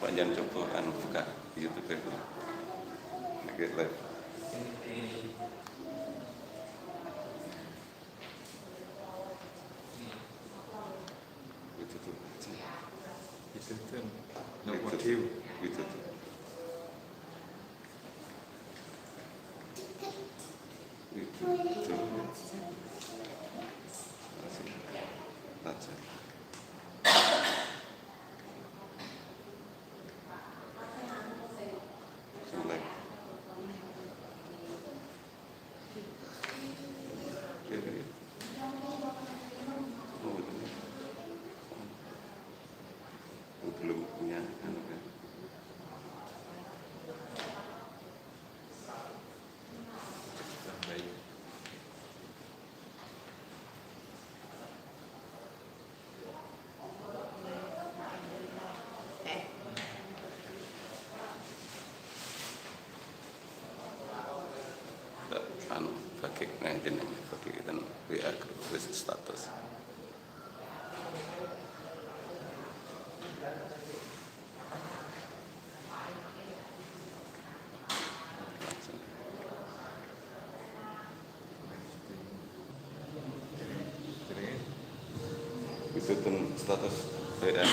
Pak jangan coba buka YouTube itu. Oke, live. Itu tuh. Itu tuh. Nomor TV. Itu tuh. Itu tuh. Baca. status PM.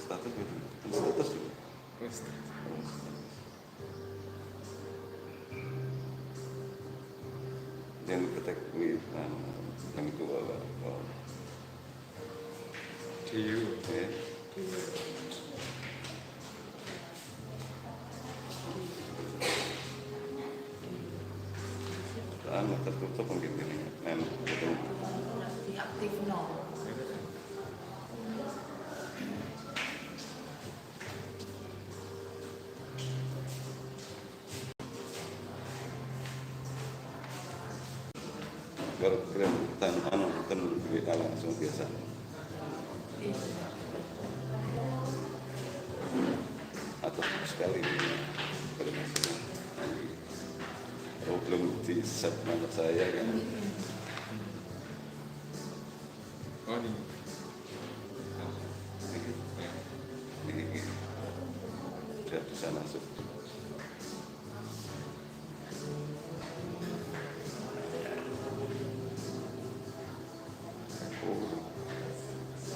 Status gitu. Status juga. Jangan ketek yang itu bawa. TU. Ya. Tertutup mungkin ini. Aktif nol. Kalau kita kita langsung biasa. Atau sekali pada masanya belum di set nama saya kan. Oh ini. Ini sudah bisa masuk.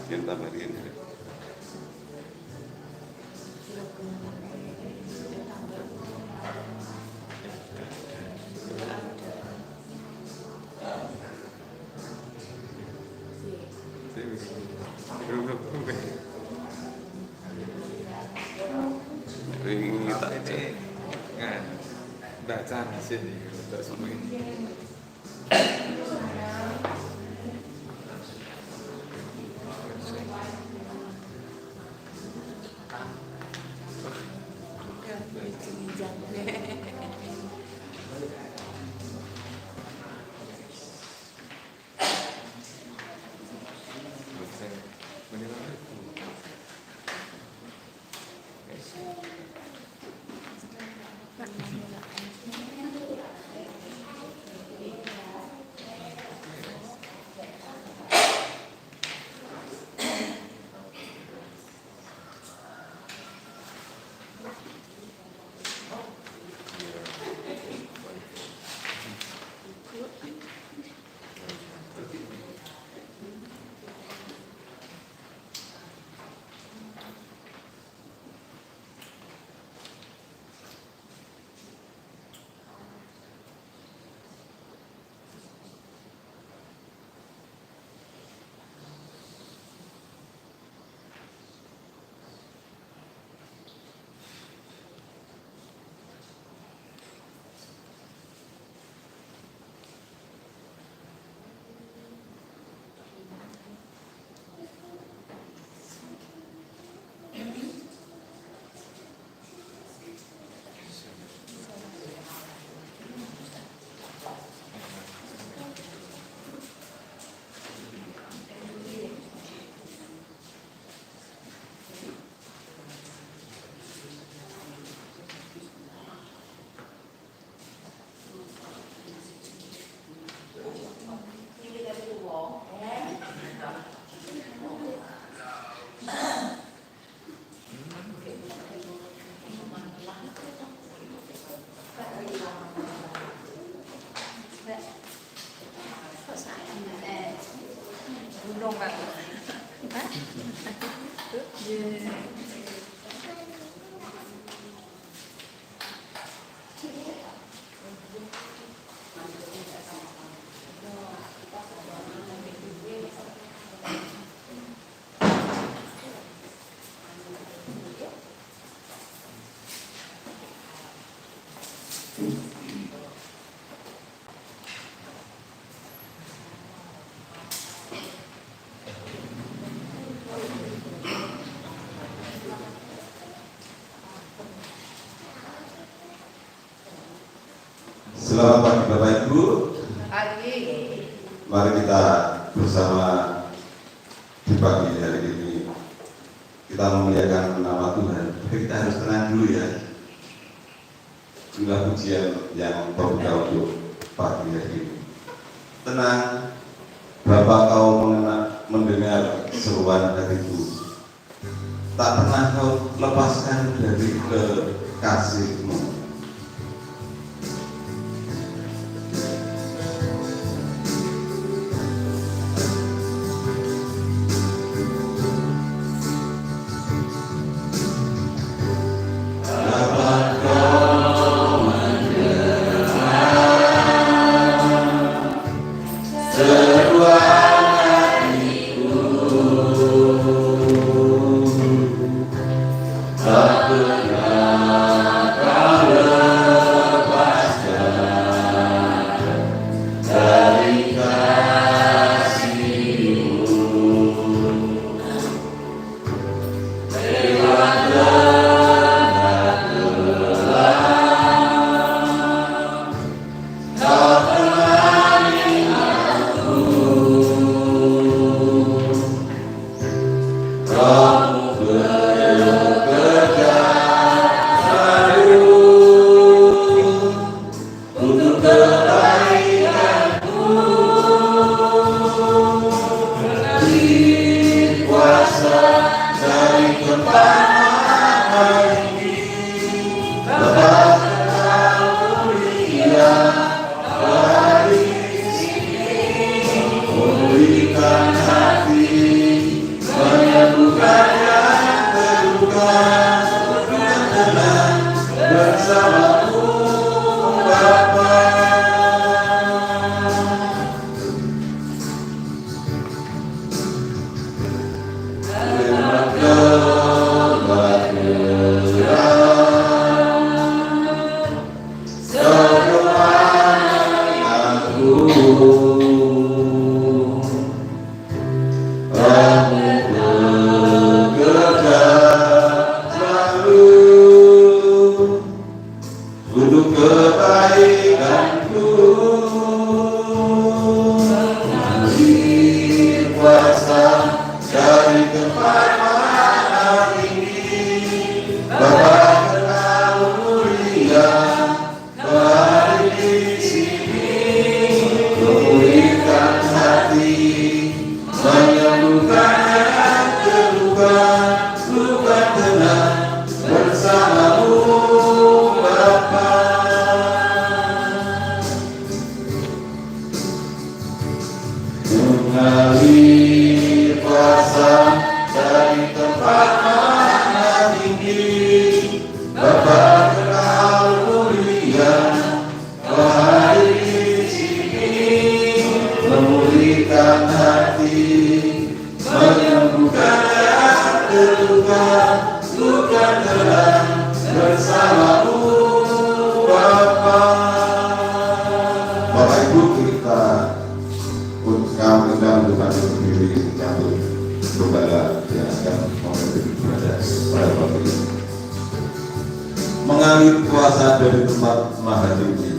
Yang tambahin ya. Ini tak Ini kan bacaan di sini untuk semua ini. Gunung kan? Hah? Selamat pagi Bapak Ibu. Pagi. Mari kita bersama di pagi hari ini kita memuliakan nama Tuhan, kita harus tenang dulu ya. Inilah pujian yang membuka untuk pagi hari ini. Tenang, Bapak kau mendengar seruan hatiku. Tak pernah kau lepaskan dari kekasihmu. Mengalir kuasa dari tempat maha tinggi.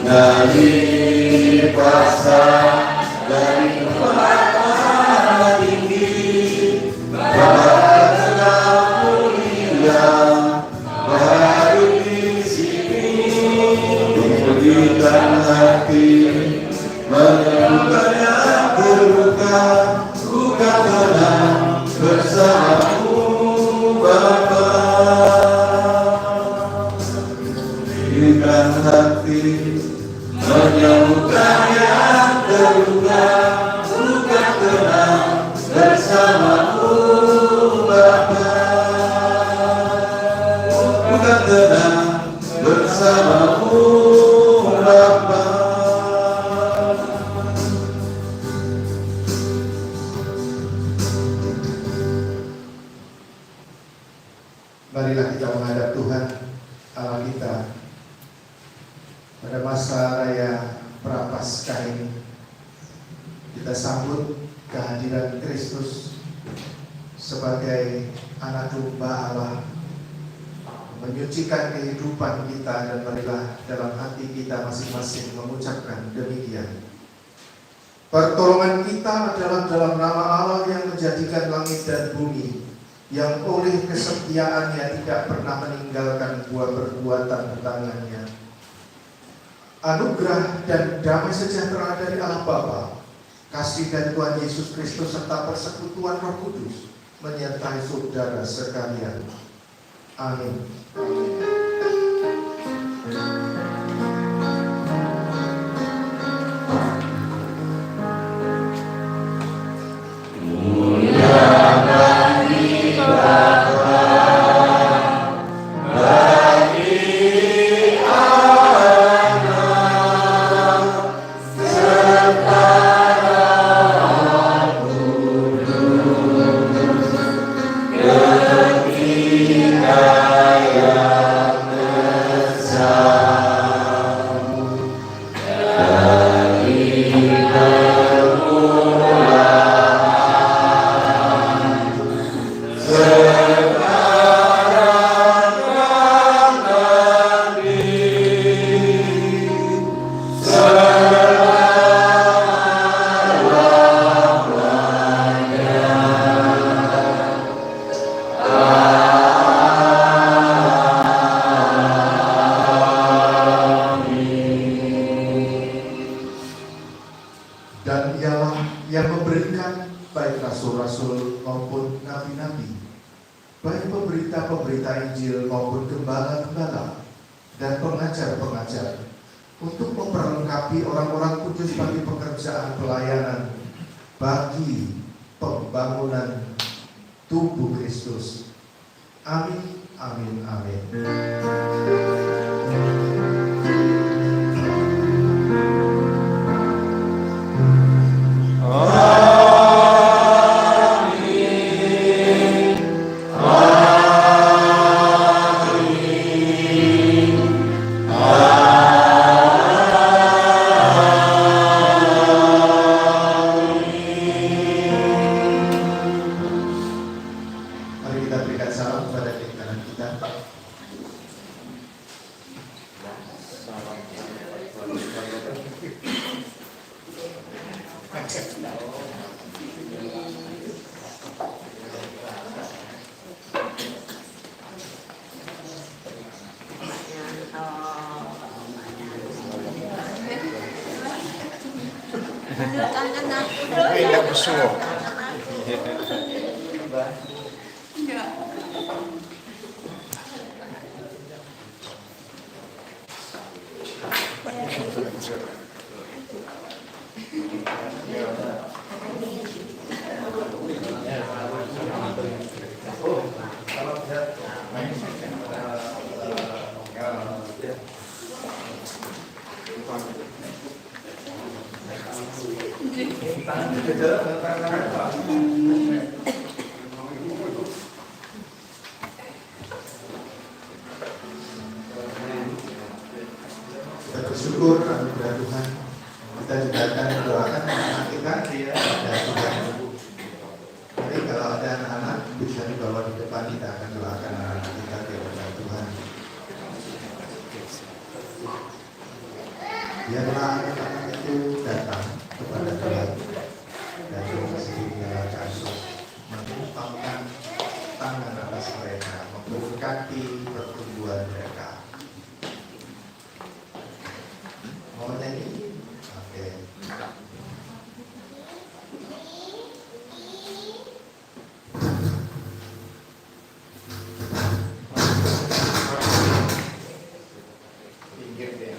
Mengalir kuasa dari tempat maha tinggi. Bapa Engkau mulia, hadir di sini, memberikan hati, menyembuhkan yang terluka, bukan tenang bersamamu Bapa. Memberikan hati, menyembuhkan yang terluka, bukan tenang bersamamu Bapa. Bukan tenang bersamamu Bapa. Marilah kita menghadap Tuhan Allah kita pada masa raya Prapaskah ini. Kita sambut kehadiran Kristus sebagai anak domba Allah, menyucikan kehidupan kita, dan marilah dalam hati kita masing-masing mengucapkan demikian. Pertolongan kita adalah dalam nama Allah yang menjadikan langit dan bumi, yang oleh kesetiaannya tidak pernah meninggalkan buah perbuatan tangannya. Anugerah dan damai sejahtera dari Allah Bapa, kasih dari Tuhan Yesus Kristus, serta persekutuan Roh Kudus menyertai saudara sekalian. Amin. Dan Ialah yang memberikan baik rasul-rasul maupun nabi-nabi, baik pemberita-pemberita Injil maupun gembala-gembala dan pengajar-pengajar, untuk memperlengkapi orang-orang kudus bagi pekerjaan pelayanan, bagi pembangunan tubuh Kristus. Amin, amin, amin. Mari kita berikan salam kepada kanan kita. Tidak bersuara. Kita bersyukur anugerah Tuhan. Kita juga akan mendoakan anak-anak kita dan juga mari kalau ada anak-anak bisa dibawa di depan, kita akan doakan anak-anak kita kepada Tuhan. Biarlah anak-anak itu datang kepada Tuhan dan Tuhan sendiri menyalakan menumpangkan tangan atas mereka, memberkati pertumbuhan mereka. Mau nyanyi? Oke. Pinggir deh.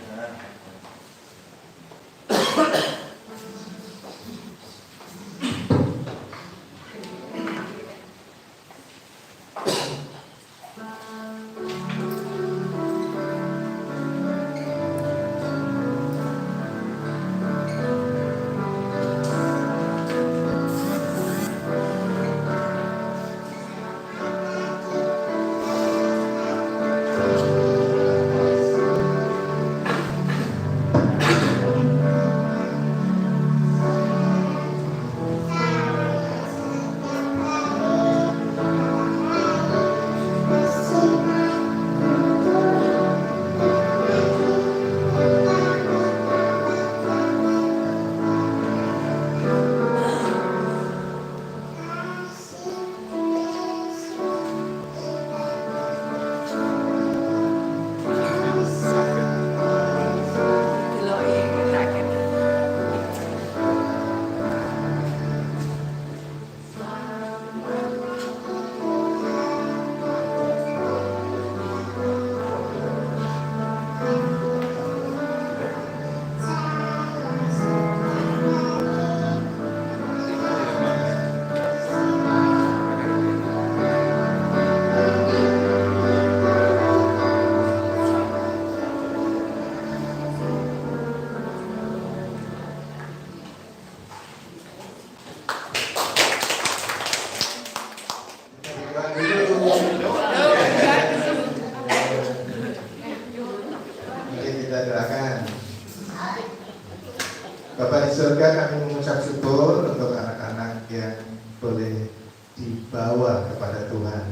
di surga, kami mengucap syukur untuk anak-anak yang boleh dibawa kepada Tuhan,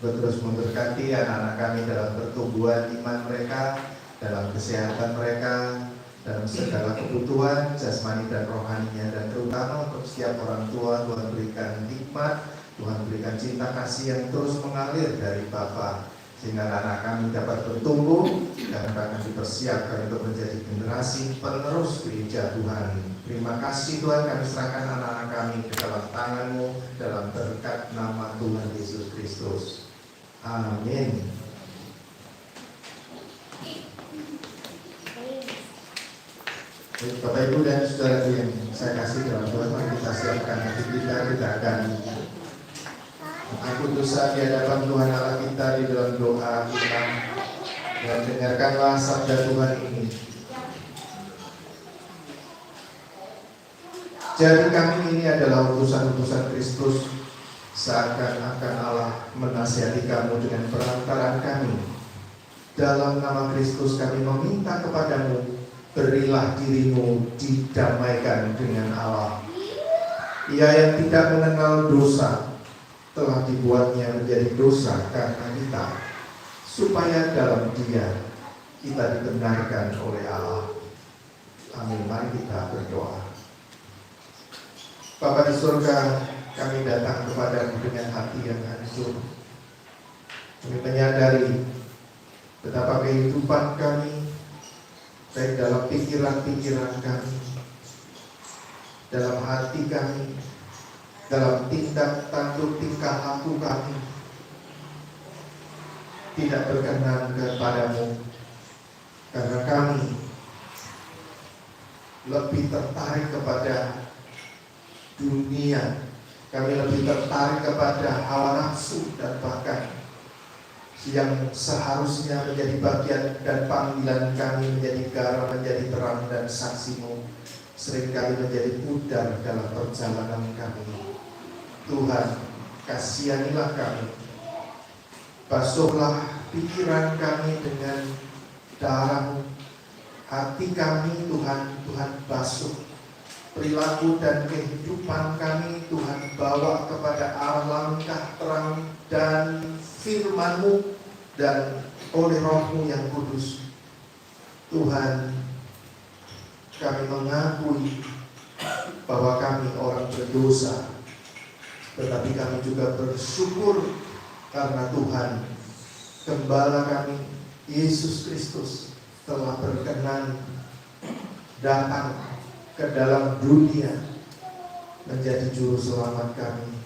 terus memberkati anak-anak kami dalam pertumbuhan iman mereka, dalam kesehatan mereka, dalam segala kebutuhan jasmani dan rohaninya, dan terutama untuk setiap orang tua, Tuhan berikan hikmat, Tuhan berikan cinta kasih yang terus mengalir dari Bapa, sehingga anak kami dapat bertumbuh dan akan dipersiapkan untuk menjadi generasi penerus gereja Tuhan. Terima kasih Tuhan, kami serahkan anak-anak kami ke dalam tangan-Mu dalam berkat nama Tuhan Yesus Kristus. Amin. Bapak Ibu dan saudara yang saya kasih dalam Tuhan, mari kita siapkan hati kita akan mengaku dosa di hadapan Tuhan Allah kita di dalam doa kita, dan dengarkanlah sabda Tuhan ini. Jadi kami ini adalah utusan-utusan Kristus, seakan-akan Allah menasihati kamu dengan perantaraan kami. Dalam nama Kristus kami meminta kepadamu, berilah dirimu didamaikan dengan Allah. Ia yang tidak mengenal dosa telah dibuatnya menjadi dosa karena kita, supaya dalam Dia kita dibenarkan oleh Allah. Amin. Mari kita berdoa. Bapa di surga, kami datang kepadamu dengan hati yang hancur. Kami menyadari betapa kehidupan kami, baik dalam pikiran-pikiran kami, dalam hati kami, dalam tindak tanduk tingkah laku kami, tidak berkenan kepadamu, karena kami lebih tertarik kepada dunia, kami lebih tertarik kepada hawa nafsu, dan bahkan yang seharusnya menjadi bagian dan panggilan kami menjadi garam, menjadi terang dan saksi-Mu, seringkali menjadi pudar dalam perjalanan kami. Tuhan, kasihanilah kami, basuhlah pikiran kami dengan darah-Mu, hati kami Tuhan, Tuhan basuh, perilaku dan kehidupan kami Tuhan bawa kepada arah langkah terang dan firman-Mu, dan oleh Roh-Mu yang kudus. Tuhan, kami mengakui bahwa kami orang berdosa, tetapi kami juga bersyukur karena Tuhan, Gembala kami Yesus Kristus telah berkenan datang ke dalam dunia menjadi juru selamat kami,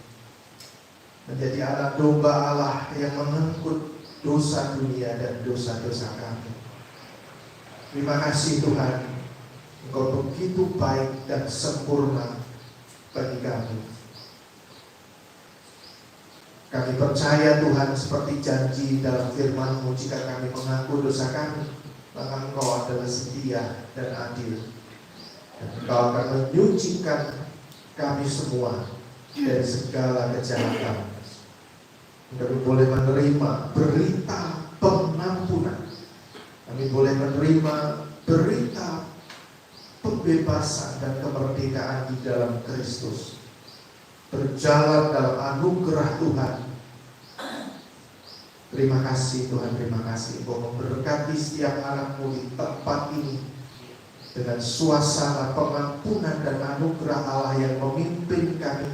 menjadi anak domba Allah yang mengangkut dosa dunia dan dosa-dosa kami. Terima kasih Tuhan, Engkau begitu baik dan sempurna bagi kami. Kami percaya Tuhan, seperti janji dalam firman-Mu, jika kami mengaku dosa kami, maka Engkau adalah setia dan adil, dan Engkau akan menyucikan kami semua dari segala kejahatan. Kami boleh menerima berita pengampunan, kami boleh menerima berita pembebasan dan kemerdekaan di dalam Kristus, berjalan dalam anugerah Tuhan. Terima kasih Tuhan, terima kasih Engkau memberkati setiap anak-Mu di tempat ini dengan suasana pengampunan dan anugerah Allah yang memimpin kami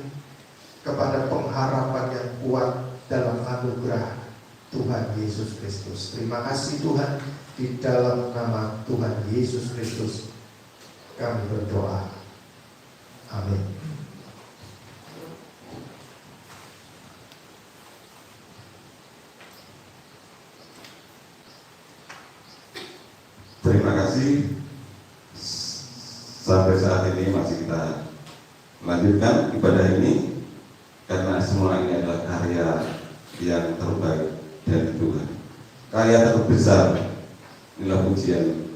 kepada pengharapan yang kuat dalam anugerah Tuhan Yesus Kristus. Terima kasih Tuhan, di dalam nama Tuhan Yesus Kristus kami berdoa. Amin. Terima kasih. Sampai saat ini masih kita lanjutkan ibadah ini, karena semua ini adalah karya yang terbaik dari Tuhan, karya terbesar. Inilah pujian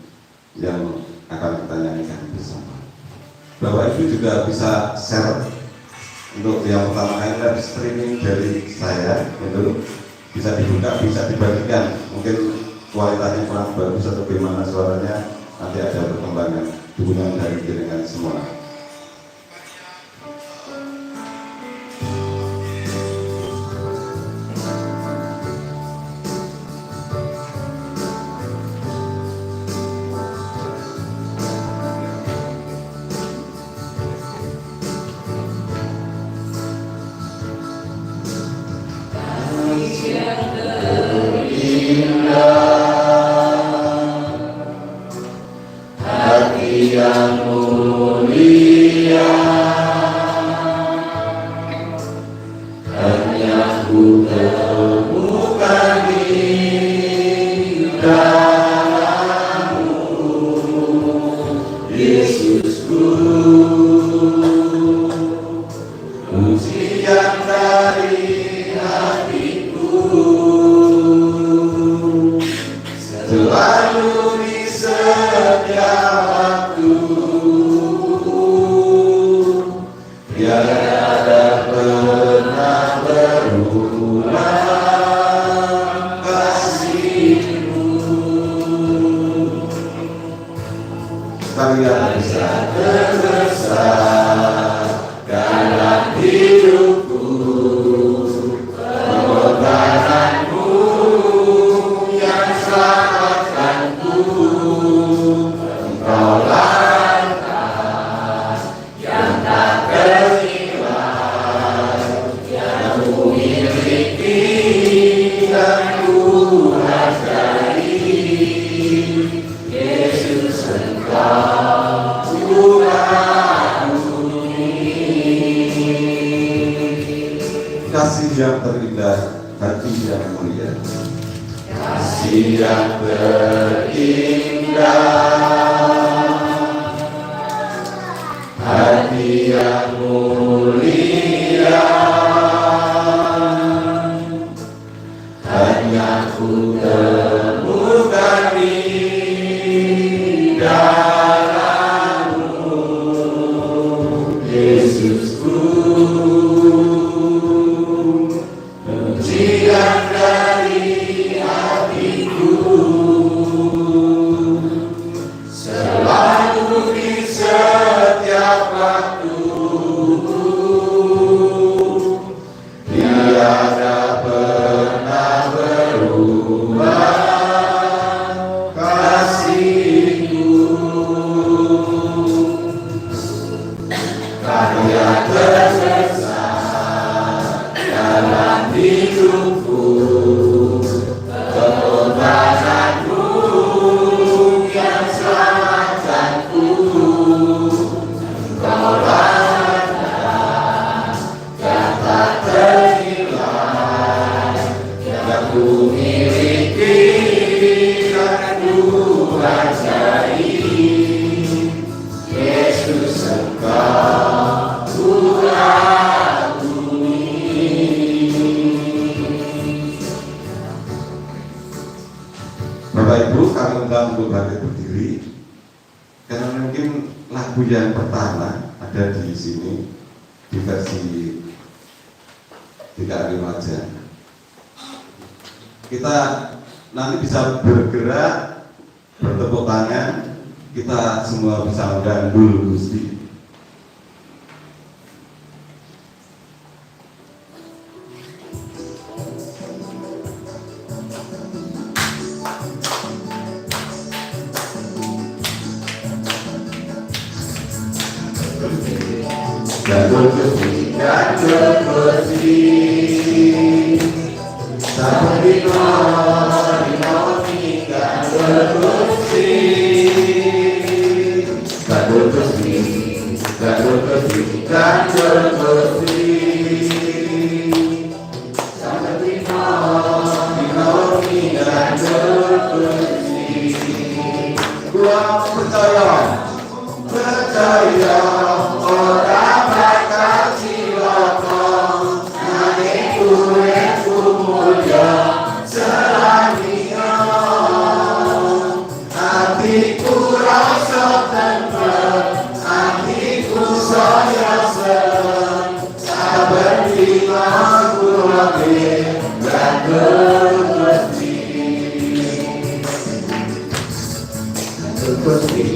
yang akan kita nyanyikan bersama. Bapak Ibu juga bisa share. Untuk yang pertama kali live streaming dari saya, itu bisa dibuka, bisa dibagikan. Mungkin kualitasnya kurang bagus atau bagaimana suaranya, nanti ada perkembangan. Dukungan dari jenengan semua. Kasih yang terindah, hati yang mulia. Kasih yang terindah, hati yang mulia, hanya ku temukan di dalam-Mu, Yesusku. Pujian dari hatiku selalu di setiap waktu, tiada pernah berubah kasih-Mu. Karya tersesat dalam hidupku, pengorbanan-Mu yang selamatkanku, Engkau harta yang tak ternilai yang ku miliki dan ku hargai. Yesus, Engkau ku Bapak Ibu, kami undang untuk bangkit berdiri karena mungkin lagu yang pertama ada di sini di versi 35 aja. Kita nanti bisa bergerak, bertepuk tangan, kita semua bisa menggandul Gusti. Gandul Gusti, gandul Gusti, saben dina gandul Gusti, gandul Gusti, gandul Gusti, gandul Gusti, saben dina gandul Gusti. Gua percaya Ora bakal cilaka, nanging uripku mulya selamiya. Hatiku rasa tentrem, hatiku saya seneng, saben dina kula gandul Gusti, gandul Gusti,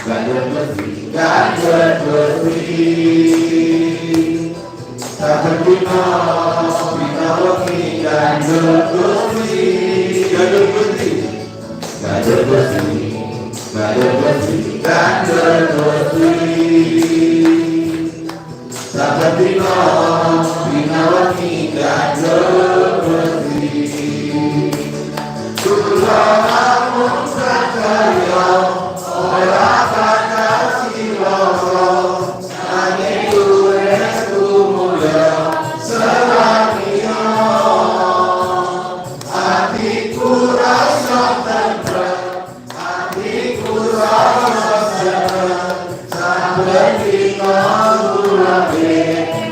gandul Gusti, gandul Gusti. Saben dina wengi gandul Gusti, gandul Gusti, gandul Gusti, gandul Gusti, gandul Gusti. Saben dina wengi gandul Gusti. Kula namung percaya ora bakal cilaka, nanging uripku mulya selamiya. Hatiku rasa tentrem, hatiku rasa seneng, saben dina kula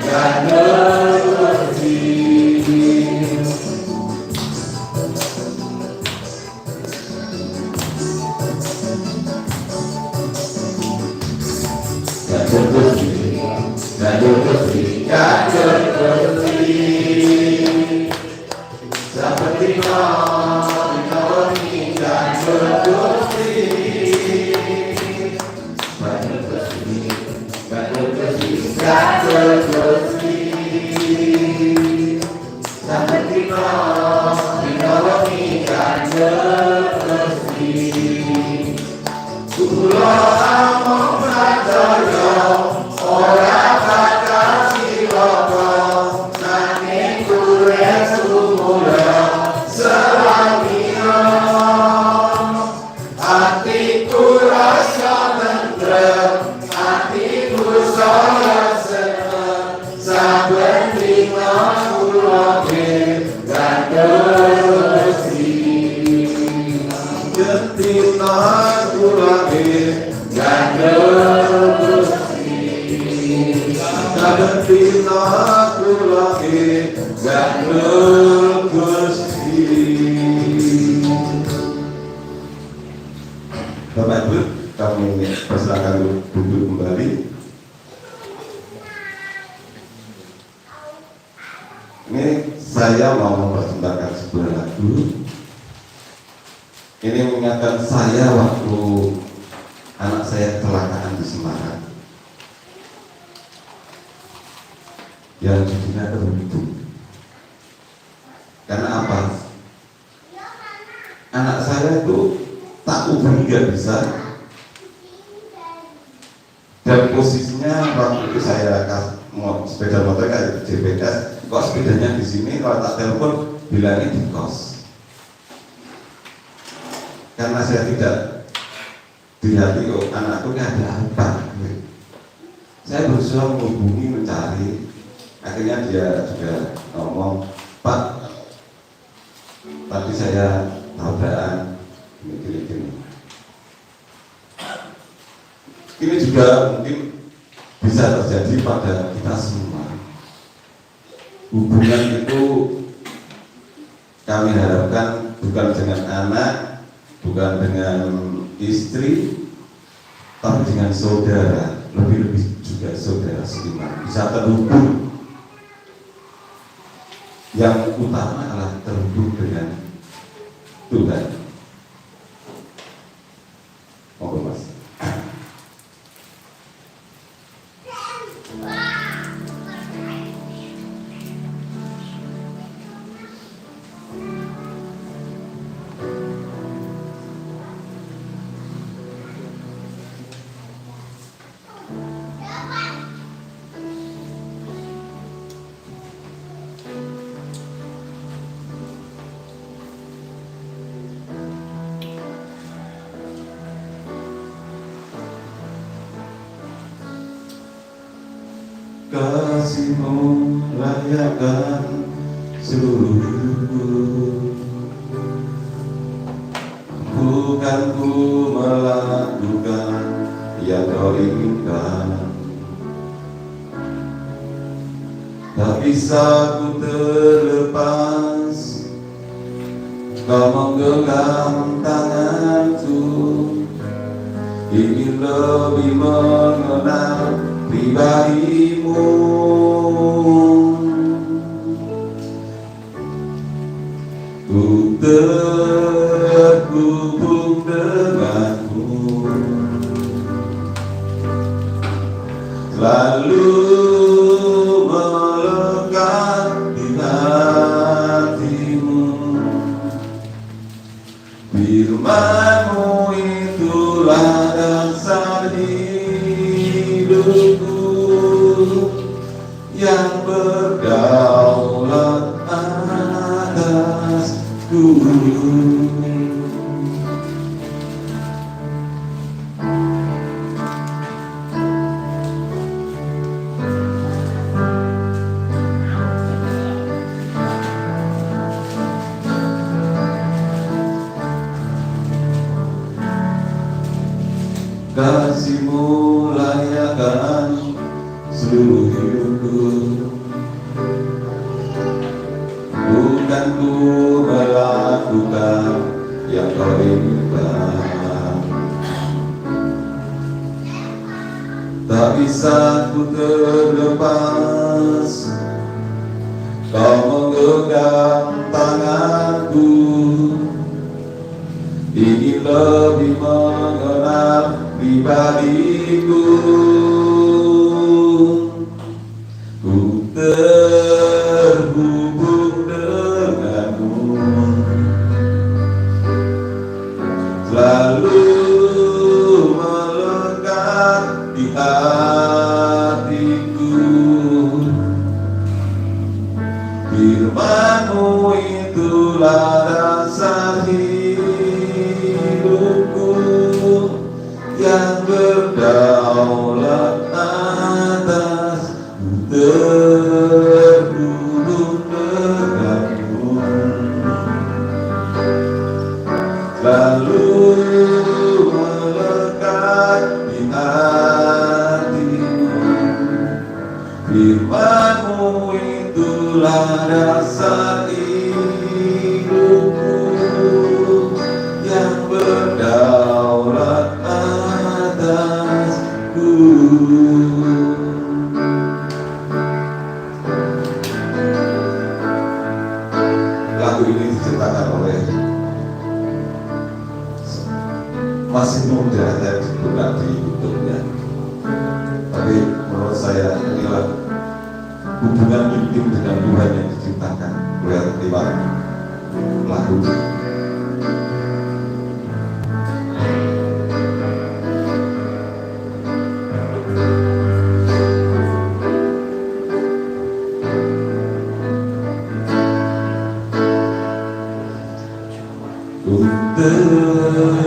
gandul Gusti. Gandul Gusti, gandul Gusti, gandul Gusti. Saben dina wengi gandul Gusti, gandul Gusti, gandul Gusti, gandul Gusti. Saben dina wengi gandul Gusti. Kula amung percaya ora bakal cilaka, nanging uripku mulya selamiya. betina aku lahir Kanjeng Gusti, Kanjeng betina aku lahir Kanjeng Gusti. Bapak Ibu, kami persilakan duduk kembali. Ini saya mau mempersembahkan sebuah lagu. Ini mengingatkan saya waktu anak saya kecelakaan di Semarang. Yang jadinya terhitung. Karena apa? Anak saya itu tak ubah nggak bisa. Dan posisinya waktu itu saya mau sepeda motor kayak GPS, kok sepedanya di sini, kalau tak telepon bilangnya di kos. Karena saya tidak dihati kok anakku ini ada apa. Saya berusaha menghubungi, mencari. Akhirnya dia juga ngomong, Pak, tadi saya tabrakan gini. Ini juga mungkin bisa terjadi pada kita semua. Hubungan itu kami harapkan bukan dengan anak, bukan dengan istri, tapi dengan saudara, lebih-lebih juga saudara seiman, bisa terhubung. Yang utama adalah terhubung dengan Tuhan. Monggo Mas. Kasih-Mu layakkan seluruh hidupku. Bukan ku melakukan yang Kau inginkan, tak bisa ku terlepas. Kau menggenggam tanganku, ingin lebih mengenal pribadi-Mu. Ku terhubung denganmu, selalu melekat di hati-Mu. Firman-Mu itulah dasar hidupku, yang berdaulat atasku. Kasih-Mu layakkan seluruh hidupku, bukan ku melakukan yang Kau inginkan, tak bisa ku terlepas. Kau menggenggam tanganku, ingin lebih mengenal pribadi-Ku. Ku terhubung denganmu, selalu melekat di hatiku. Firman-Mu itulah dasar hidupku, yang berdaulat atas. Terhubung denganmu, selalu dasar hidupku yang berdaulat atasku. Lagu ini diciptakan oleh masih muda dan bukan di YouTube-nya, tapi menurut saya inilah hubungan intim dengan Tuhan yang diciptakan lewat lagu.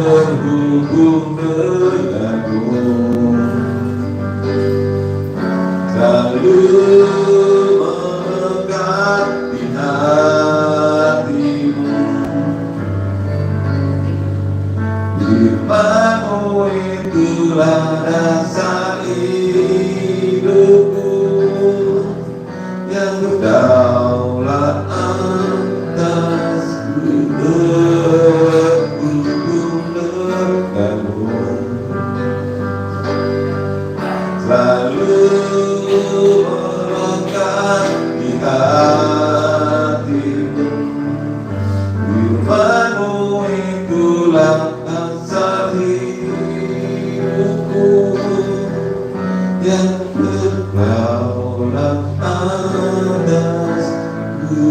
Terhubung denganmu, selalu melekat di hatimu. Firman-Mu itulah dasar hidupku yang berdaulat atasku. Selalu melekat di hatimu. Firman-Mu itulah dasar hidupku yang berdaulat atasku.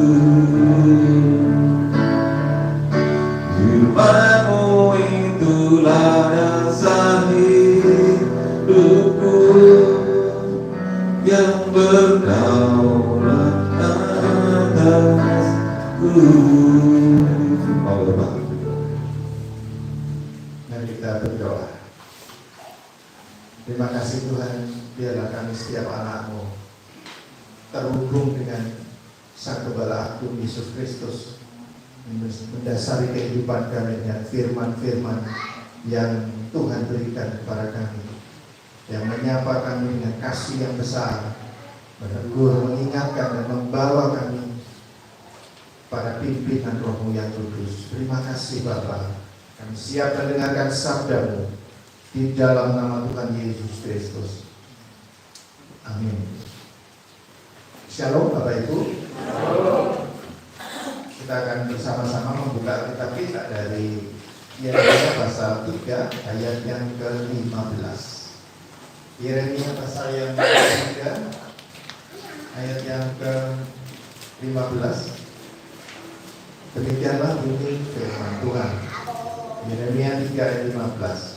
Firman-Mu itulah dasar hidupku yang berdaulat atasku. Mari kita berdoa. Terima kasih Tuhan, biarlah kami setiap anak-Mu terhubung dengan Sang Gembala Agung Yesus Kristus, mendasari kehidupan kami dengan firman-firman yang Tuhan berikan kepada kami, yang menyapa kami dengan kasih yang besar, menegur, mengingatkan dan membawa kami pada pimpinan Roh-Mu yang kudus. Terima kasih Bapa, kami siap mendengarkan sabda-Mu di dalam nama Tuhan Yesus Kristus. Amin. Shalom Bapak Ibu. Kita akan bersama-sama membuka Alkitab kita dari Yeremia pasal 3 ayat yang ke-15. Yeremia pasal yang ke-3 ayat yang ke-15. Demikianlah bunyi firman Tuhan. Yeremia 3 ayat 15.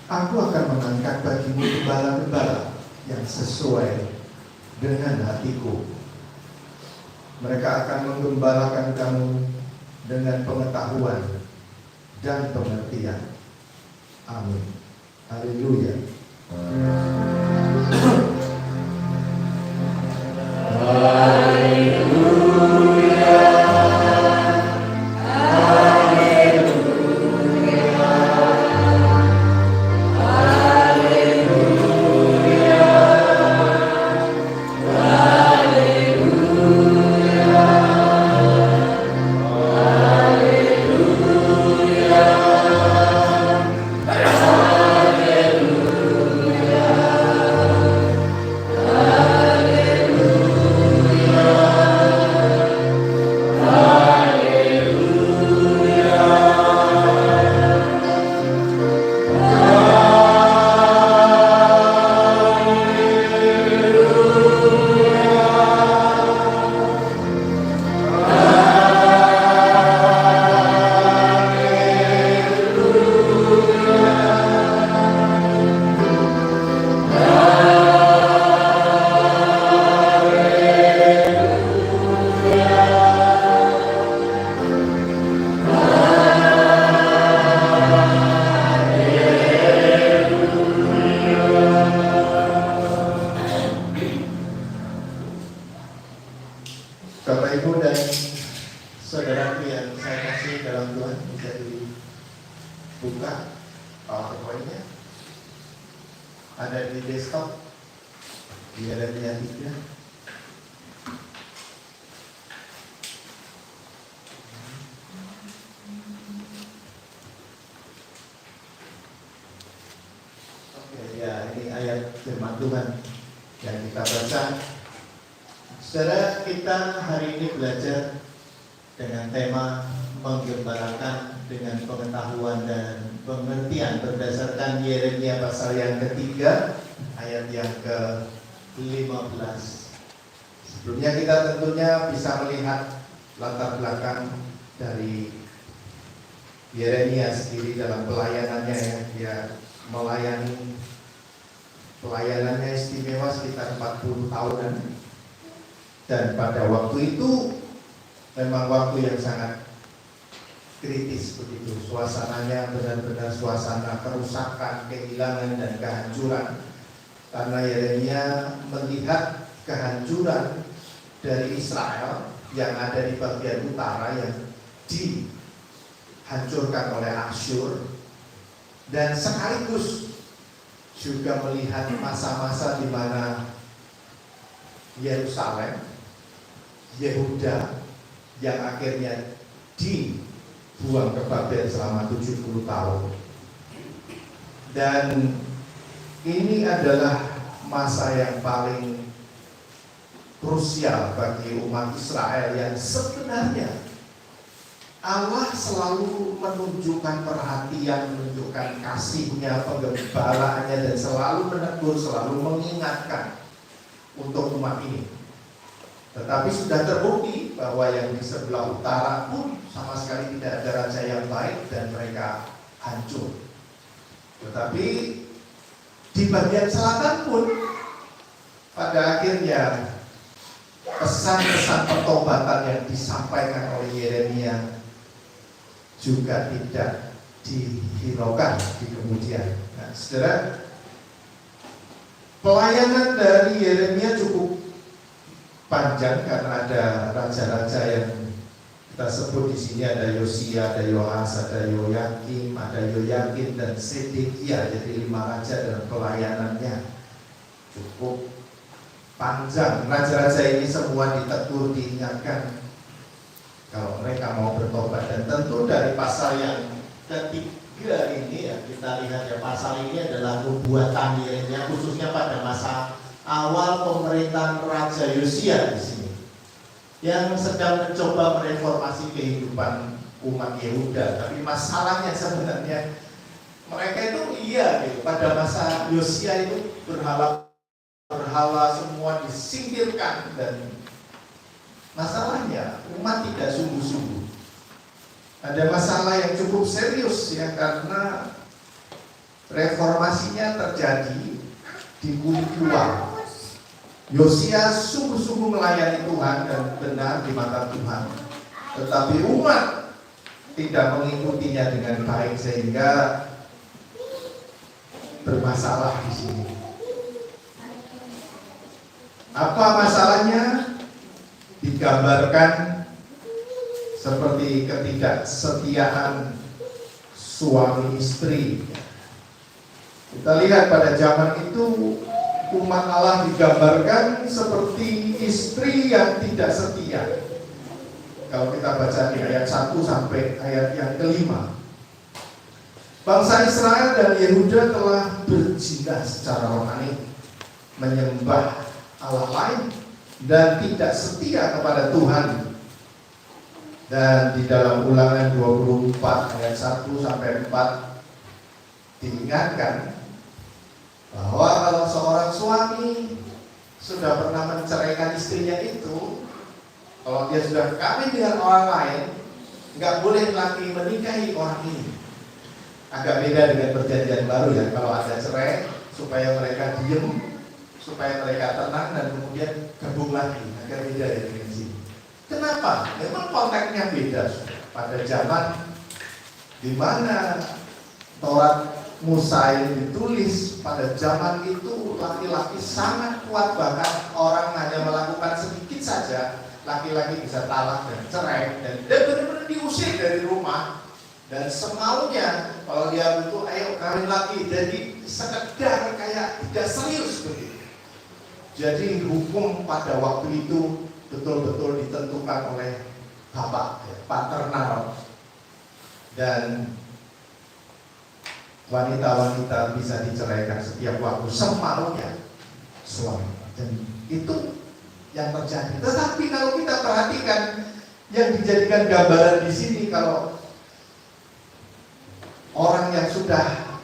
Aku akan mengangkat bagimu gembala-gembala yang sesuai dengan hatiku. Mereka akan menggembalakan kamu dengan pengetahuan dan pengertian. Amin. Haleluya. Bapak Ibu dan saudaraku yang saya kasih dalam Tuhan, bisa dibuka PowerPoint-nya. Ada di desktop, di Yeremia 3. firman Tuhan yang kita baca. Saudara, kita hari ini belajar dengan tema menggembalakan dengan pengetahuan dan pengertian berdasarkan Yeremia pasal yang ketiga ayat yang ke-15. Sebelumnya kita tentunya bisa melihat latar belakang dari Yeremia sendiri dalam pelayanannya ya. Dia melayani, pelayanannya istimewa sekitar 40 tahunan. Dan pada waktu itu memang waktu yang sangat kritis begitu. Suasananya benar-benar suasana kerusakan, kehilangan dan kehancuran. Karena Yeremia melihat kehancuran dari Israel yang ada di bagian utara yang dihancurkan oleh Asyur, dan sekaligus juga melihat masa-masa di mana Yerusalem, Yehuda yang akhirnya dibuang ke Babel selama 70 tahun. Dan ini adalah masa yang paling krusial bagi umat Israel yang sebenarnya Allah selalu menunjukkan perhatian, menunjukkan kasih-Nya, penggembalaannya, dan selalu menegur, selalu mengingatkan untuk umat ini. Tetapi sudah terbukti bahwa yang di sebelah utara pun sama sekali tidak ada raja yang baik dan mereka hancur. Tetapi di bagian selatan pun pada akhirnya pesan-pesan pertobatan yang disampaikan oleh Yeremia juga tidak dihiraukan di kemudian. Nah, saudara, pelayanan dari Yeremia cukup panjang karena ada raja-raja yang kita sebut di sini, ada Yosia, ada Yoas, ada Yoyakim, ada Yoyakin dan Sedekia. Jadi 5 raja dalam pelayanannya cukup panjang. Raja-raja ini semua ditegur, diingatkan kalau mereka mau bertobat. Dan tentu dari pasal yang ketiga ini ya, kita lihat ya, pasal ini adalah nubuatan Yeremia khususnya pada masa awal pemerintahan Raja Yosia di sini, yang sedang mencoba mereformasi kehidupan umat Yehuda. Tapi masalahnya sebenarnya mereka itu gitu, pada masa Yosia itu berhala semua disingkirkan, dan masalahnya umat tidak sungguh-sungguh. Ada masalah yang cukup serius ya, karena reformasinya terjadi di kulit luar. Yosia sungguh-sungguh melayani Tuhan dan benar di mata Tuhan, tetapi umat tidak mengikutinya dengan baik sehingga bermasalah di sini. Apa masalahnya? Digambarkan seperti ketidaksetiaan suami istri. Kita lihat pada zaman itu umat Allah digambarkan seperti istri yang tidak setia. Kalau kita baca di ayat 1 sampai ayat yang ke-5, bangsa Israel dan Yehuda telah berzina secara rohani, menyembah Allah lain dan tidak setia kepada Tuhan. Dan di dalam Ulangan 24 ayat 1 sampai 4 diingatkan bahwa kalau seorang suami sudah pernah menceraikan istrinya itu, kalau dia sudah kawin dengan orang lain, nggak boleh lagi menikahi orang ini. Agak beda dengan perjanjian baru ya, kalau ada cerai supaya mereka diem, supaya mereka tenang dan kemudian gabung lagi. Agak beda ya dengan sini. Kenapa? Memang konteksnya beda. Pada zaman di mana Taurat Musa yang ditulis, pada zaman itu laki-laki sangat kuat, bahkan orang hanya melakukan sedikit saja laki-laki bisa talak dan cerai, dan dia benar-benar diusir dari rumah. Dan semaunya kalau dia butuh, ayo kawin lagi, jadi sekedar kayak tidak serius begitu. Jadi hukum pada waktu itu betul-betul ditentukan oleh bapak, paternal, dan wanita-wanita bisa diceraikan setiap waktu semaunya. suami. Dan itu yang terjadi. Tetapi kalau kita perhatikan yang dijadikan gambaran di sini, kalau orang yang sudah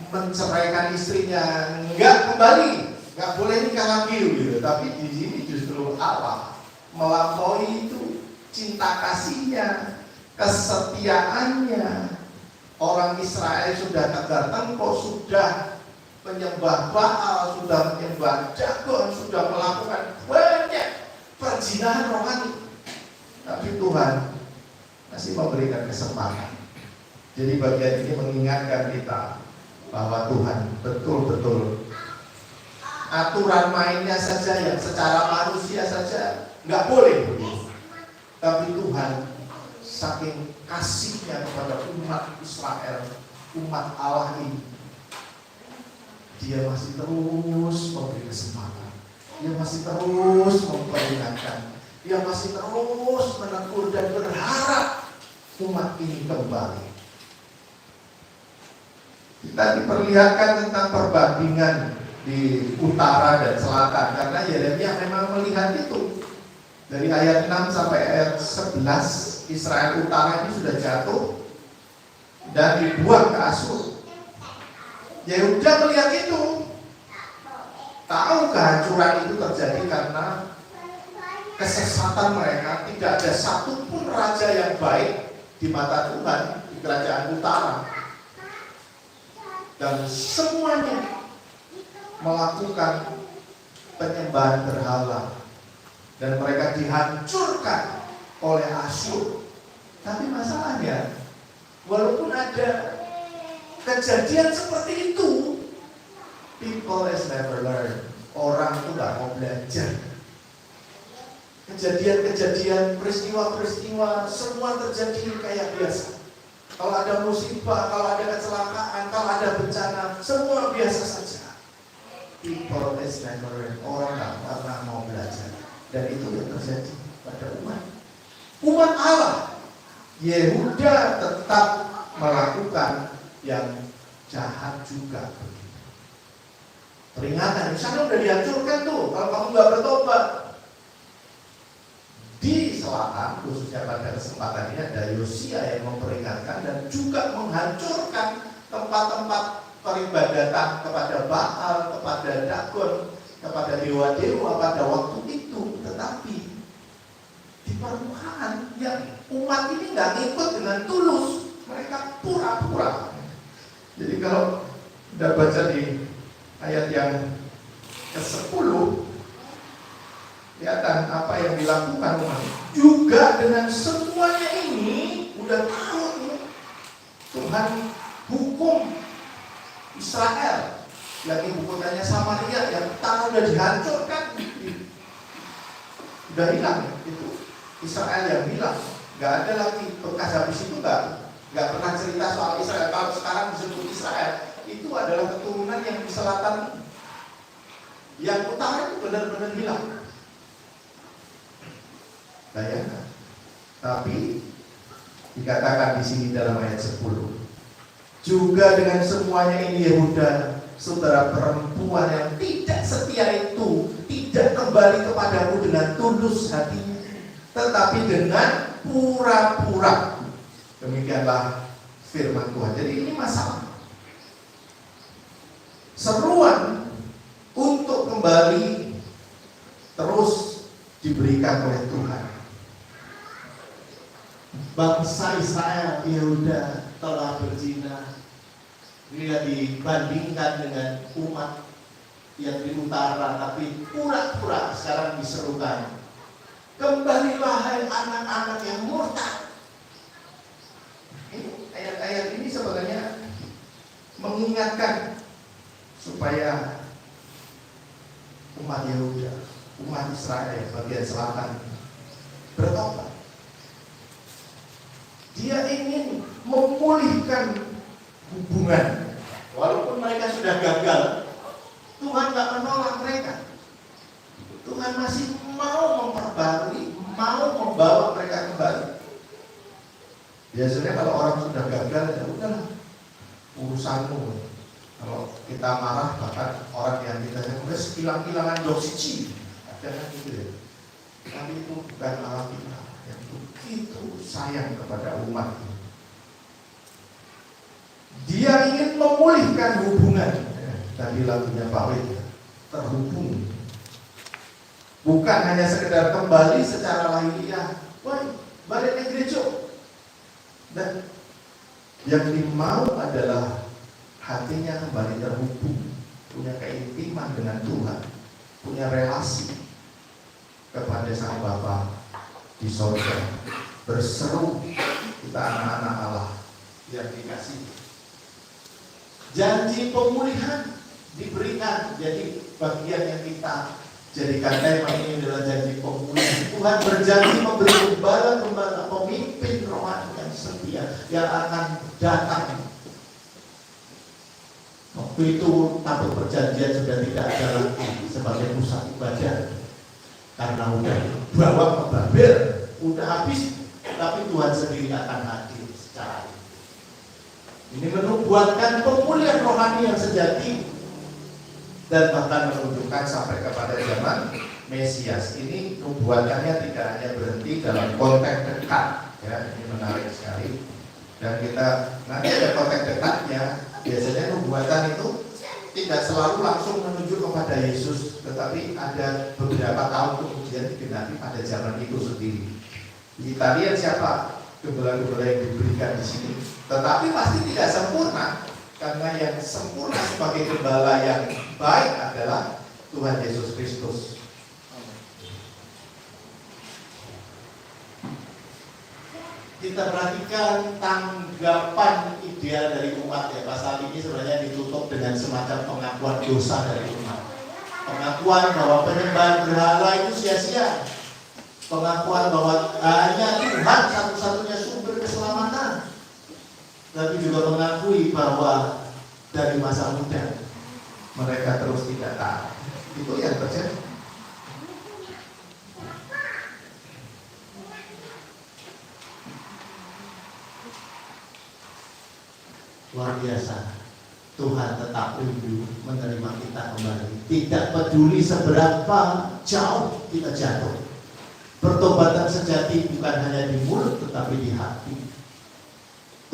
menceraikan istrinya nggak kembali, nggak boleh nikah lagi gitu. Tapi di sini justru Allah melampaui itu cinta kasihnya, kesetiaannya. Orang Israel sudah tegar tengkuk, sudah menyembah Baal, sudah menyembah Dagon, sudah melakukan banyak perzinahan rohani. Tapi Tuhan masih memberikan kesempatan. Jadi bagian ini mengingatkan kita bahwa Tuhan betul-betul aturan mainnya saja yang secara manusia saja nggak boleh begitu. Tapi Tuhan saking kasihnya kepada umat Israel, umat Allah ini, Dia masih terus memberi kesempatan. Dia masih terus memperingatkan. Dia masih terus menegur dan berharap umat ini kembali. Kita diperlihatkan tentang perbandingan di utara dan selatan, karena Yeremia memang melihat itu. Dari ayat 6 sampai ayat 11, Israel utara ini sudah jatuh dan dibuang ke Asyur. Yehuda melihat itu, tahu kehancuran itu terjadi karena kesesatan mereka. Tidak ada satupun raja yang baik di mata Tuhan di kerajaan utara, dan semuanya melakukan penyembahan berhala, dan mereka dihancurkan oleh Asyur. Tapi masalahnya, walaupun ada kejadian seperti itu, people has never learn. Orang itu gak mau belajar. Kejadian-kejadian, peristiwa-peristiwa, semua terjadi kayak biasa. Kalau ada musibah, kalau ada kecelakaan, kalau ada bencana, semua biasa saja. People is never learn. Orang gak pernah mau belajar. Dan itu yang terjadi pada umat Allah. Yehuda tetap melakukan yang jahat juga. Peringatan, misalnya udah dihancurkan tuh, kalau kamu gak bertobat. Di selatan, khususnya pada kesempatan ini, ada Yosia yang memperingatkan dan juga menghancurkan tempat-tempat peribadatan kepada Baal, kepada Dagon, kepada dewa-dewa pada waktu itu. Tetapi di permukaan yang umat ini nggak ngikut dengan tulus, mereka pura-pura. Jadi kalau kita baca di ayat yang ke-10, kelihatan apa yang dilakukan umat. Juga dengan semuanya ini udah tahu nih, Tuhan hukum Israel. Yang ibu kotanya Samaria yang tanah udah dihancurkan, udah hilang itu. Israel yang hilang, nggak ada lagi bekas. Habis itu nggak pernah cerita soal Israel. Kalau sekarang disebut Israel, itu adalah keturunan yang di selatan. Yang utara itu benar-benar hilang. Bayangkan. Tapi dikatakan di sini dalam ayat 10, juga dengan semuanya ini Yehuda, saudara perempuan yang tidak setia itu, tidak kembali kepadamu dengan tulus hatinya, tetapi dengan pura-pura. Demikianlah firman Tuhan. Jadi ini masalah. Seruan untuk kembali terus diberikan oleh Tuhan. Bangsa Israel, Yehuda telah berzina. Bila dibandingkan dengan umat yang di utara, tapi pura-pura sekarang diserukan, kembalilah hai anak-anak yang murtad. Ini ayat-ayat ini sebenarnya mengingatkan supaya umat Yehuda, umat Israel bagian selatan bertobat. Dia ingin memulihkan hubungan. Walaupun mereka sudah gagal, Tuhan gak menolak mereka. Tuhan masih mau memperbarui, mau membawa mereka kembali. Biasanya kalau orang sudah gagal, ya udahlah, urusanmu. Kalau kita marah, bahkan orang yang kita udah hilang-hilangan doksiji, ada kan gitu ya. Tapi itu bukan Allah kita yang begitu sayang kepada umat ini. Dia ingin memulihkan hubungan. Tadi lagunya Pak Wid, terhubung. Bukan hanya sekedar kembali secara lahiriah, wah balik ke gereja. Dan yang dimau adalah hatinya kembali terhubung, punya keintiman dengan Tuhan, punya relasi kepada Sang Bapa di sorga. Berseru, kita anak-anak Allah yang dikasihi. Janji pemulihan diberikan, jadi bagian yang kita jadikan tema ini adalah janji pemulihan. Tuhan berjanji memberi gembala-gembala, pemimpin rohani yang setia yang akan datang. Waktu itu tabut perjanjian sudah tidak ada lagi sebagai pusat ibadah karena udah bawa ke Babel, udah habis. Tapi Tuhan sendiri akan hadir secara ini menubuatkan pemulihan rohani yang sejati dan bahkan menunjukkan sampai kepada zaman Mesias. Ini nubuatannya tidak hanya berhenti dalam konteks dekat, ya ini menarik sekali. Dan kita nanti ada konteks dekatnya. Biasanya nubuatan itu tidak selalu langsung menuju kepada Yesus, tetapi ada beberapa tahun kemudian digenapi pada zaman itu sendiri. Kita lihat siapa gembala-gembala yang diberikan di sini, tetapi pasti tidak sempurna, karena yang sempurna sebagai gembala yang baik adalah Tuhan Yesus Kristus. Kita perhatikan tanggapan ideal dari umat ya. Pasal ini sebenarnya ditutup dengan semacam pengakuan dosa dari umat. Pengakuan bahwa penyembahan berhala itu sia-sia. Pengakuan bahwa hanya Tuhan satu-satunya sumber keselamatan. Tapi juga mengakui bahwa dari masa muda mereka terus tidak taat. Itu yang terjadi. Luar biasa, Tuhan tetap rindu menerima kita kembali. Tidak peduli seberapa jauh kita jatuh. Pertobatan sejati bukan hanya di mulut tetapi di hati.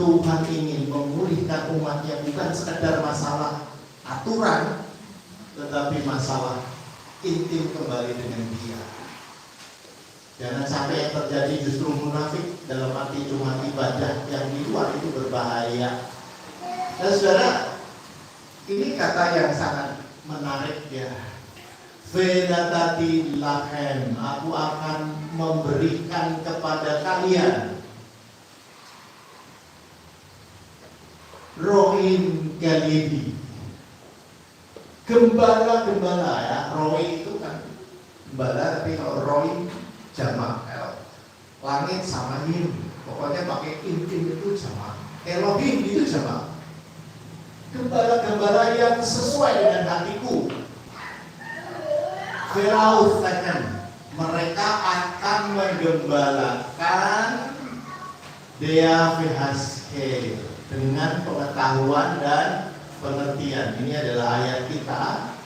Tuhan ingin memulihkan umatnya bukan sekedar masalah aturan, tetapi masalah intim kembali dengan Dia. Jangan sampai yang terjadi justru munafik, dalam arti cuma ibadah yang di luar itu berbahaya. Dan saudara, ini kata yang sangat menarik ya. Vedatati lahem, aku akan memberikan kepada kalian rohin galidi, gembala-gembala ya. Rohi itu kan gembala, tapi kalau rohi jamak langit sama him, pokoknya pakai intim itu jamak. Elohim itu jamak. Gembala-gembala yang sesuai dengan hatiku. Firausakan, mereka akan menggembalakan Dea Vihashe dengan pengetahuan dan pengertian. Ini adalah ayat kita.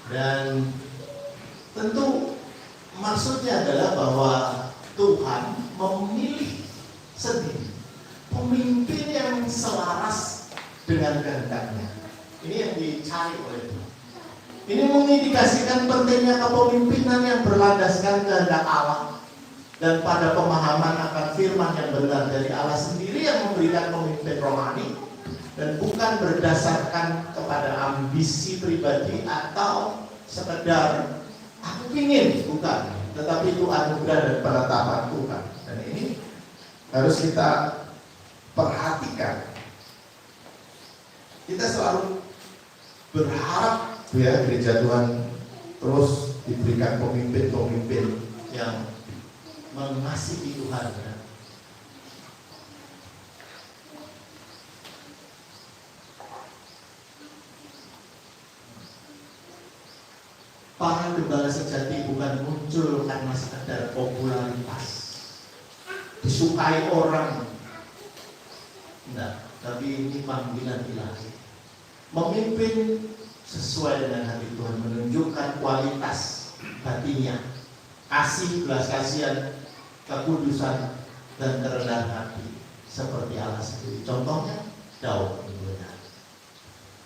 Dan tentu maksudnya adalah bahwa Tuhan memilih sendiri pemimpin yang selaras dengan kehendaknya. Ini yang dicari oleh Tuhan. Ini mengindikasikan pentingnya kepemimpinan yang berlandaskan kehendak Allah dan pada pemahaman akan firman yang benar dari Allah sendiri yang memberikan pemimpin rohani, dan bukan berdasarkan kepada ambisi pribadi atau sekedar aku ingin, bukan, tetapi itu anugerah dan penetapan Tuhan. Dan ini harus kita perhatikan. Kita selalu berharap ya gereja Tuhan terus diberikan pemimpin-pemimpin yang mengasihi Tuhan ya. Para gembala sejati bukan muncul karena sekedar popularitas, disukai orang. Enggak. tapi ini panggilan ilahi. Memimpin sesuai dengan hati Tuhan, menunjukkan kualitas hatinya, kasih, belas kasihan, kekudusan, dan kerendahan hati seperti Allah sendiri. Contohnya Daud.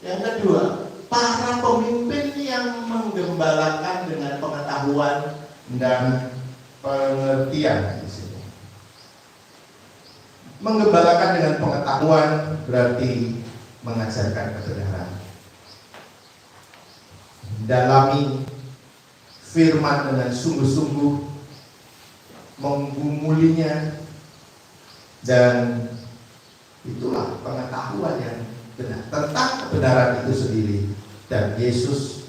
Yang kedua, para pemimpin yang menggembalakan dengan pengetahuan dan pengertian di sini. Menggembalakan dengan pengetahuan berarti mengajarkan kebenaran. Dalami firman dengan sungguh-sungguh, menggumulinya, dan itulah pengetahuan yang benar tentang kebenaran itu sendiri. Dan Yesus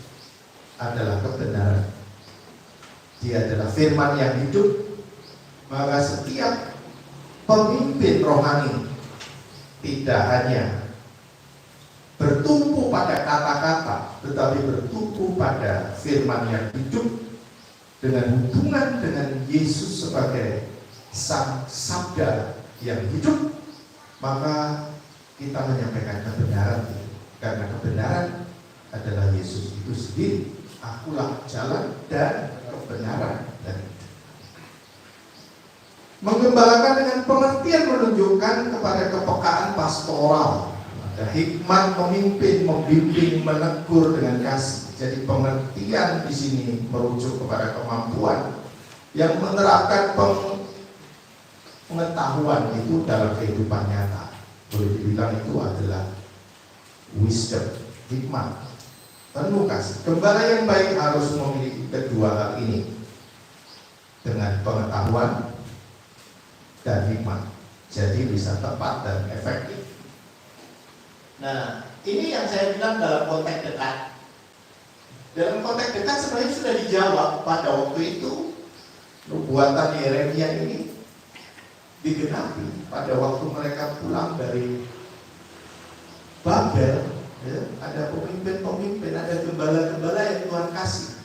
adalah kebenaran. Dia adalah firman yang hidup. Maka setiap pemimpin rohani tidak hanya bertumpu pada kata-kata, tetapi bertumpu pada firman yang hidup dengan hubungan dengan Yesus sebagai sang sabda yang hidup. Maka kita menyampaikan kebenaran itu, karena kebenaran adalah Yesus itu sendiri. Akulah jalan dan kebenaran dan hidup. Menggembalakan dengan pengertian menunjukkan kepada kepekaan pastoral. Ada hikmat memimpin, membimbing, menegur dengan kasih. Jadi pengertian di sini merujuk kepada kemampuan yang menerapkan pengetahuan itu dalam kehidupan nyata. Boleh dibilang itu adalah wisdom, hikmat, penuh kasih. Gembala yang baik harus memiliki kedua hal ini, dengan pengetahuan dan hikmat, jadi bisa tepat dan efektif. Nah, ini yang saya bilang dalam konteks dekat. Dalam konteks dekat sebenarnya sudah dijawab pada waktu itu. Nubuatan Yeremia ini digenapi pada waktu mereka pulang dari Babel. Ya, ada pemimpin-pemimpin, ada gembala-gembala yang Tuhan kasih.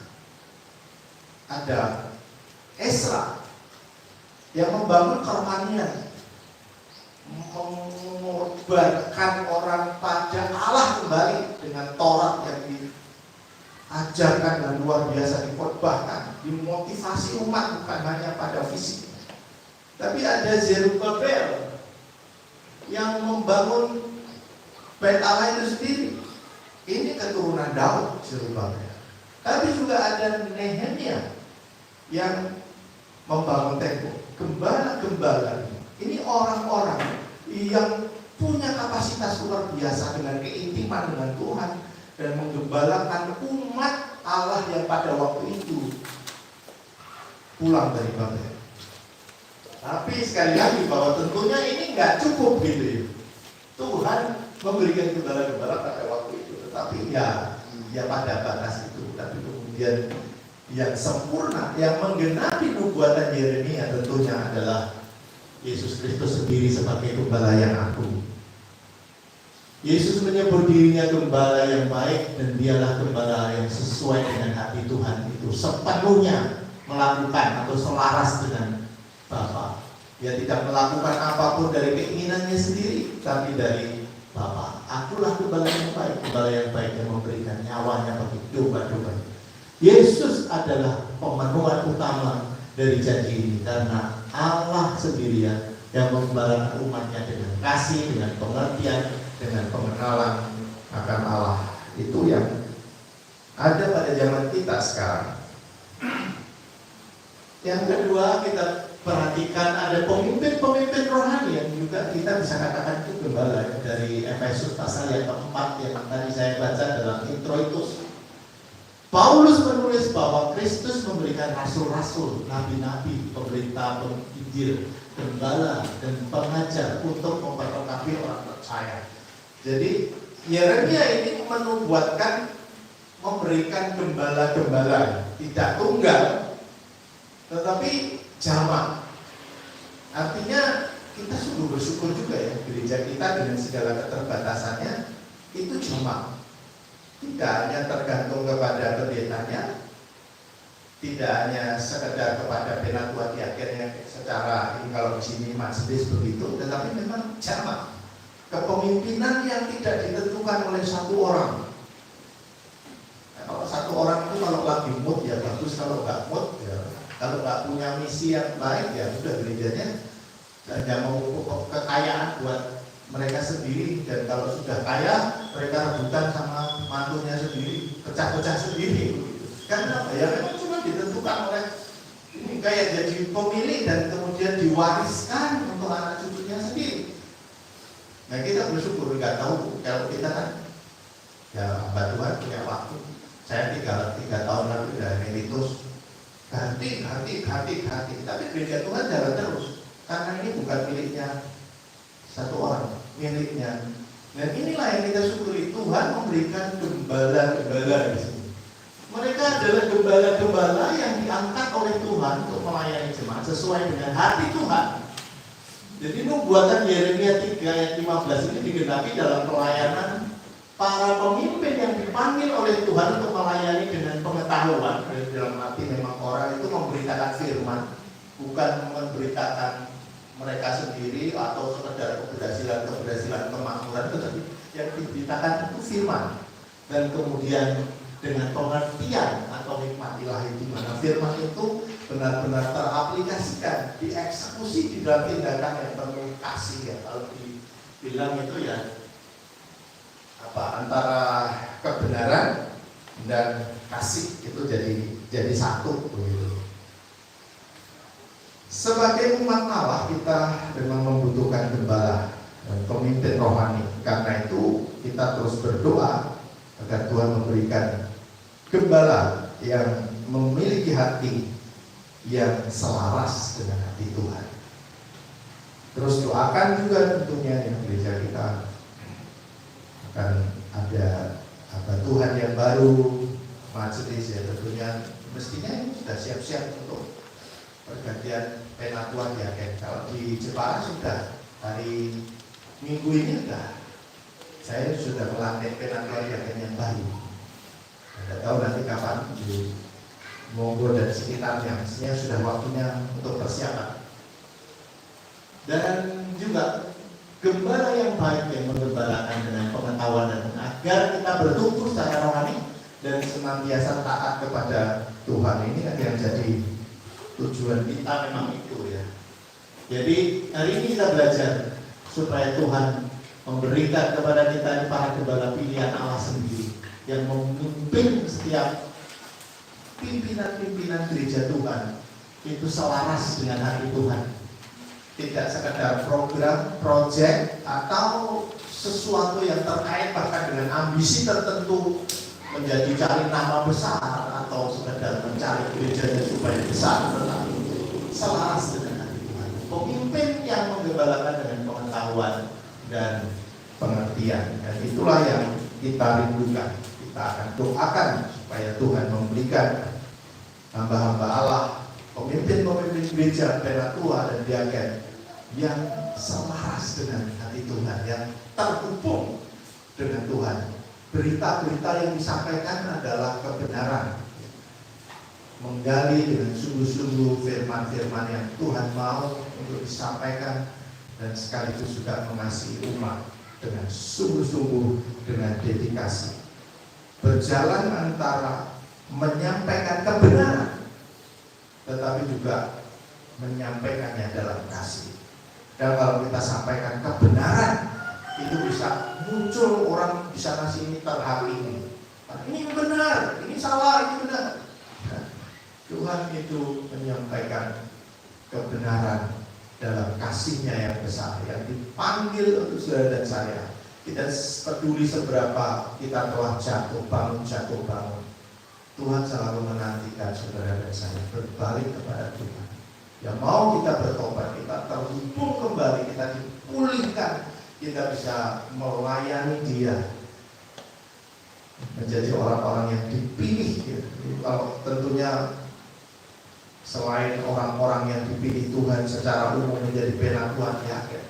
Ada Esra yang membangun kerohanian, mengobarkan orang pada Allah kembali dengan Taurat yang diajarkan dengan luar biasa, dikhotbahkan, dimotivasi umat bukan hanya pada fisik. Tapi ada Zerubabel yang membangun Bait Allah itu sendiri. Ini keturunan Daud, Zerubabel. Tapi juga ada Nehemia yang membangun tembok. Gembala-gembala ini orang-orang yang punya kapasitas luar biasa dengan keintiman dengan Tuhan dan menggembalakan umat Allah yang pada waktu itu pulang dari Babel. Tapi sekali lagi bahwa tentunya ini nggak cukup gitu ya. Tuhan memberikan gembala-gembala pada waktu itu, tetapi ya pada batas itu. Tapi kemudian yang sempurna, yang menggenapi nubuatan Yeremia tentunya adalah Yesus Kristus sendiri sebagai gembala yang agung. Yesus menyebut dirinya gembala yang baik, dan dialah gembala yang sesuai dengan hati Tuhan itu, sepenuhnya melakukan atau selaras dengan Bapa. Dia tidak melakukan apapun dari keinginannya sendiri, tapi dari Bapa. Akulah gembala yang baik yang memberikan nyawanya bagi domba-domba. Yesus adalah pemenuhan utama dari janji ini, karena Allah sendirian yang menggembalakan umatnya dengan kasih, dengan pengertian, dengan pengenalan akan Allah. Itu yang ada pada zaman kita sekarang. Yang kedua, kita perhatikan ada pemimpin-pemimpin rohani yang juga kita bisa katakan itu gembala. Dari Efesus pasal yang keempat yang tadi saya baca dalam intro itu, Paulus menulis bahwa Kristus memberikan rasul-rasul, nabi-nabi, pemberita, penginjil, gembala, dan pengajar untuk memperlengkapi orang percaya. Jadi Yeremia ini menubuatkan, memberikan gembala-gembala, tidak tunggal, tetapi jamak. Artinya kita sungguh bersyukur juga ya, gereja kita dengan segala keterbatasannya itu jamak. Tidak hanya tergantung kepada pendetanya, tidak hanya sekedar kepada penatua diaken yang secara ini kalau di sini majelis begitu, tetapi memang jamak. Kepemimpinan yang tidak ditentukan oleh satu orang. Nah, kalau satu orang itu kalau lagi mood ya bagus, kalau nggak mood ya, kalau nggak punya misi yang baik ya sudah gerejanya hanya mau kekayaan buat mereka sendiri, dan kalau sudah kaya mereka rebutan sama mantunya sendiri, pecah-pecah sendiri. Karena apa? Ya memang cuma ditentukan oleh ini, kayak jadi pemilih dan kemudian diwariskan untuk anak cucunya sendiri. Nah kita bersyukur, nggak tahu kalau kita kan ya hamba Tuhan punya waktu. Saya 3 tahun lalu udah emeritus, ganti. Tapi gereja Tuhan jalan terus karena ini bukan miliknya satu orang, miliknya. Dan inilah yang kita syukuri, Tuhan memberikan gembala-gembala di sini. Mereka adalah gembala-gembala yang diangkat oleh Tuhan untuk melayani jemaat sesuai dengan hati Tuhan. Jadi nubuatan Yeremia 3 ayat 15 ini digenapi dalam pelayanan para pemimpin yang dipanggil oleh Tuhan untuk melayani dengan pengetahuan. Dalam arti memang orang itu memberitakan firman, bukan memberitakan mereka sendiri atau sekedar keberhasilan kemakmuran, tetapi yang diberitakan itu firman. Dan kemudian dengan pengertian atau hikmat ilahi di mana firman itu benar-benar teraplikasikan, dieksekusi di dalam tindakan yang penuh kasih ya. Kalau dibilang itu ya antara kebenaran dan kasih itu jadi satu begitu. Sebagai umat Allah kita memang membutuhkan gembala dan pemimpin rohani. Karena itu kita terus berdoa agar Tuhan memberikan gembala yang memiliki hati yang selaras dengan hati Tuhan. Terus doakan juga tentunya yang gereja kita akan ada Tuhan yang baru, majelis ya tentunya mestinya ini sudah siap-siap untuk pergantian penatuan ya kan. Kalau di Jepara sudah hari Minggu ini saya sudah melantik penatuan yang baru. Tidak tahu nanti kapan di Monggo dan sekitarnya, mestinya sudah waktunya untuk persiapan. Dan juga gembala yang baik yang menggembalakan dengan pengetahuan dan agar kita bertumbuh secara rohani dan senantiasa taat kepada Tuhan. Ini kan yang jadi tujuan kita memang itu ya. Jadi hari ini kita belajar supaya Tuhan memberikan kepada kita para gembala pilihan Allah sendiri yang memimpin setiap pimpinan-pimpinan gereja Tuhan itu selaras dengan hati Tuhan. Tidak sekedar program, proyek atau sesuatu yang terkait bahkan dengan ambisi tertentu menjadi cari nama besar atau sekedar mencari gerejanya supaya besar, tetapi selaras dengan hati Tuhan. Pemimpin yang menggembalakan dengan pengetahuan dan pengertian, dan itulah yang kita rindukan. Kita akan doakan supaya Tuhan memberikan hamba-hamba Allah, pemimpin-pemimpin gereja, penatua dan diaken yang selaras dengan hati Tuhan, yang terhubung dengan Tuhan. Berita-berita yang disampaikan adalah kebenaran, menggali dengan sungguh-sungguh firman-firman yang Tuhan mau untuk disampaikan, dan sekaligus juga mengasihi umat dengan sungguh-sungguh, dengan dedikasi. Berjalan antara menyampaikan kebenaran tetapi juga menyampaikannya dalam kasih. Dan kalau kita sampaikan kebenaran, itu bisa muncul orang di sana sini terhakimi. Ini benar, ini salah, ini benar. Nah, Tuhan itu menyampaikan kebenaran dalam kasihnya yang besar, yang dipanggil untuk saudara dan saya. Kita peduli seberapa kita telah jatuh bangun. Tuhan selalu menantikan saudara dan saya berbalik kepada Tuhan. Yang mau kita bertobat, kita terhubung kembali, kita dipulihkan, kita bisa melayani Dia, menjadi orang-orang yang dipilih. Kalau tentunya selain orang-orang yang dipilih Tuhan secara umum menjadi penatua diaken,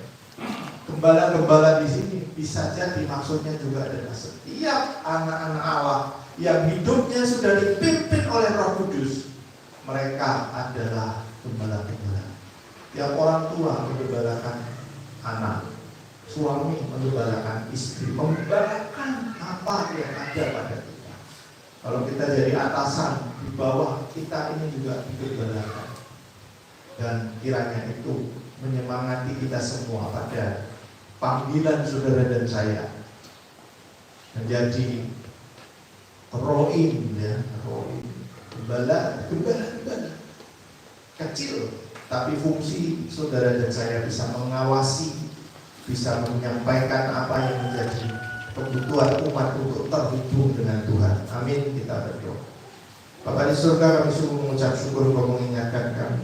gembala-gembala di sini bisa jadi maksudnya juga adalah setiap anak-anak Allah yang hidupnya sudah dipimpin oleh Roh Kudus. Mereka adalah gembala-gembala. Yang orang tua menggembalakan anak, suami menggembalakan istri, menggembalakan apa yang ada pada kita. Kalau kita jadi atasan, di bawah kita ini juga digembalakan. Dan kiranya itu menyemangati kita semua pada panggilan saudara dan saya menjadi roim, ya, roim, gembala kecil, tapi fungsi saudara dan saya bisa mengawasi, bisa menyampaikan apa yang menjadi kebutuhan umat untuk terhubung dengan Tuhan. Amin. Kita berdoa. Bapa di surga, kami sungguh mengucap syukur Engkau mengingatkan kami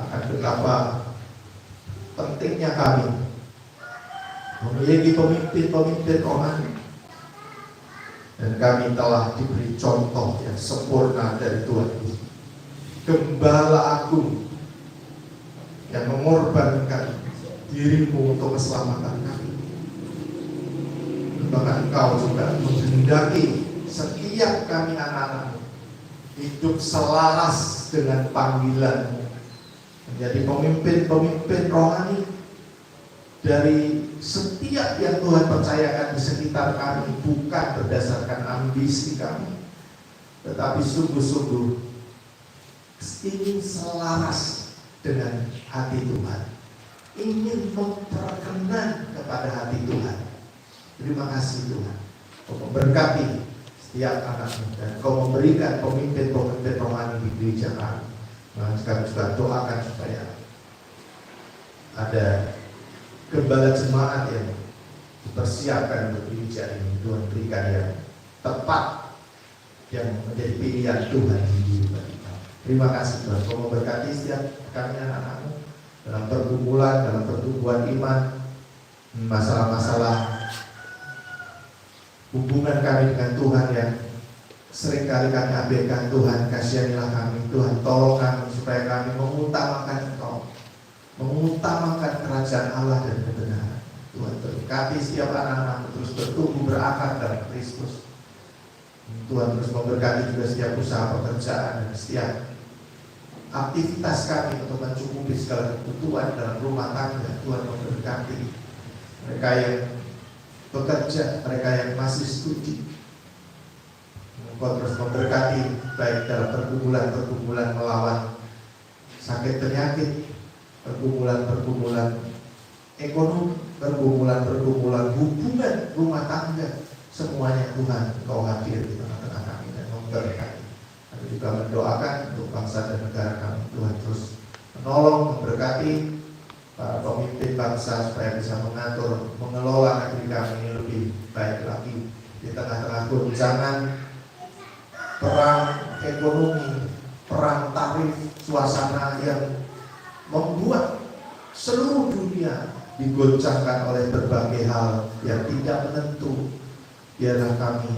akan betapa pentingnya kami memiliki pemimpin-pemimpin rohani, dan kami telah diberi contoh yang sempurna dari Tuhan, Gembala Agung yang mengorbankan dirimu untuk keselamatan kami. Bahkan Engkau juga menghendaki setiap kami anak-anakmu hidup selaras dengan panggilanmu, menjadi pemimpin-pemimpin rohani dari setiap yang Tuhan percayakan di sekitar kami, bukan berdasarkan ambisi kami, tetapi sungguh-sungguh ingin selaras dengan hati Tuhan, ingin memperkenan kepada hati Tuhan. Terima kasih Tuhan, Kau memberkati setiap anakmu, dan Kau memberikan pemimpin-pemimpin rohani di gereja kami. Nah, kami juga doakan supaya ada gembala jemaat yang dipersiapkan untuk gereja ini. Tuhan berikan yang tepat, yang menjadi pilihan Tuhan di hidup kita. Terima kasih Tuhan, Kau memberkati setiap kami anak-anakmu dalam pergumulan, dalam pertumbuhan iman, masalah-masalah hubungan kami dengan Tuhan yang seringkali kami abaikan. Tuhan, kasihanilah kami. Tuhan, tolong kami supaya kami mengutamakan Engkau, mengutamakan kerajaan Allah dan kebenaran. Tuhan, berkati setiap anak-anak terus bertumbuh berakar dalam Kristus. Tuhan, terus memberkati juga setiap usaha pekerjaan dan setiap aktivitas kami untuk mencukupi segala kebutuhan dalam rumah tangga. Tuhan, memberkati mereka yang bekerja, mereka yang masih studi. Engkau terus memberkati baik dalam pergumulan-pergumulan melawan sakit penyakit, pergumulan-pergumulan ekonomi, pergumulan-pergumulan hubungan rumah tangga. Semuanya Tuhan, Engkau hadir di tengah-tengah kami dan memberkati. Kami juga mendoakan untuk bangsa dan negara kami. Tuhan terus menolong, memberkati para pemimpin bangsa supaya bisa mengatur, mengelola negeri kami ini lebih baik lagi di tengah-tengah goncangan perang ekonomi, perang tarif, suasana yang membuat seluruh dunia digoncangkan oleh berbagai hal yang tidak menentu. Biarlah kami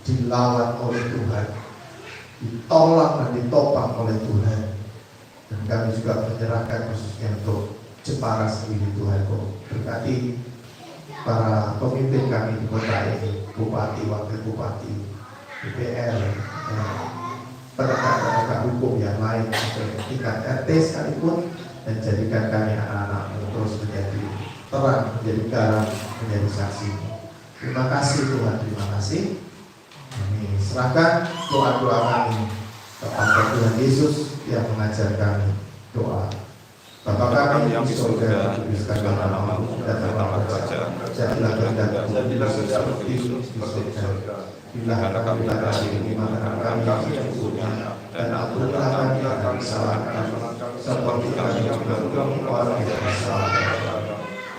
dilawan oleh Tuhan, ditolak dan ditopang oleh Tuhan, dan kami juga menyerahkan khususnya untuk Jepara sendiri. Tuhan, Kau berkati para pemimpin kami di kota ini, bupati, wakil bupati, DPR, penegak-penegak hukum yang lain, tingkat RT sekalipun, dan jadikan kami anak-anak terus menjadi terang, menjadi garam, menjadi saksi. Terima kasih Tuhan, terima kasih. Kami serahkan doa-doa kami kepada Tuhan Yesus yang mengajar kami doa. Bapa kami yang di surga, dikuduskanlah namamu, datanglah kerajaan, jadilah kehendakmu seperti di surga. Bila kami hari ini makan kami yang sesungguhnya, dan ampunilah kami akan kesalahan kami, seperti kami juga mengampuni orang yang bersalah.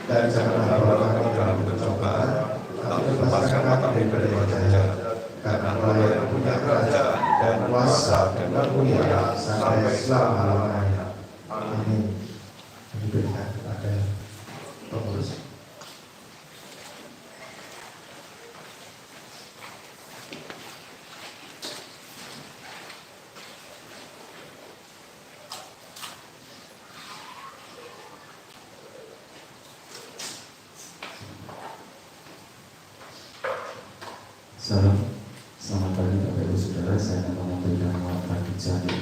Dan janganlah bawa kami dalam pencobaan, tapi lepaskan kami dari yang jahat. Karena Engkau yang punya kerajaan dan kuasa dan kemuliaan sampai selama-lamanya. Amin. Diberikan kepada pengurus. Salam, selamat pagi Bapak Ibu Saudara. Saya akan memberikan warta bicara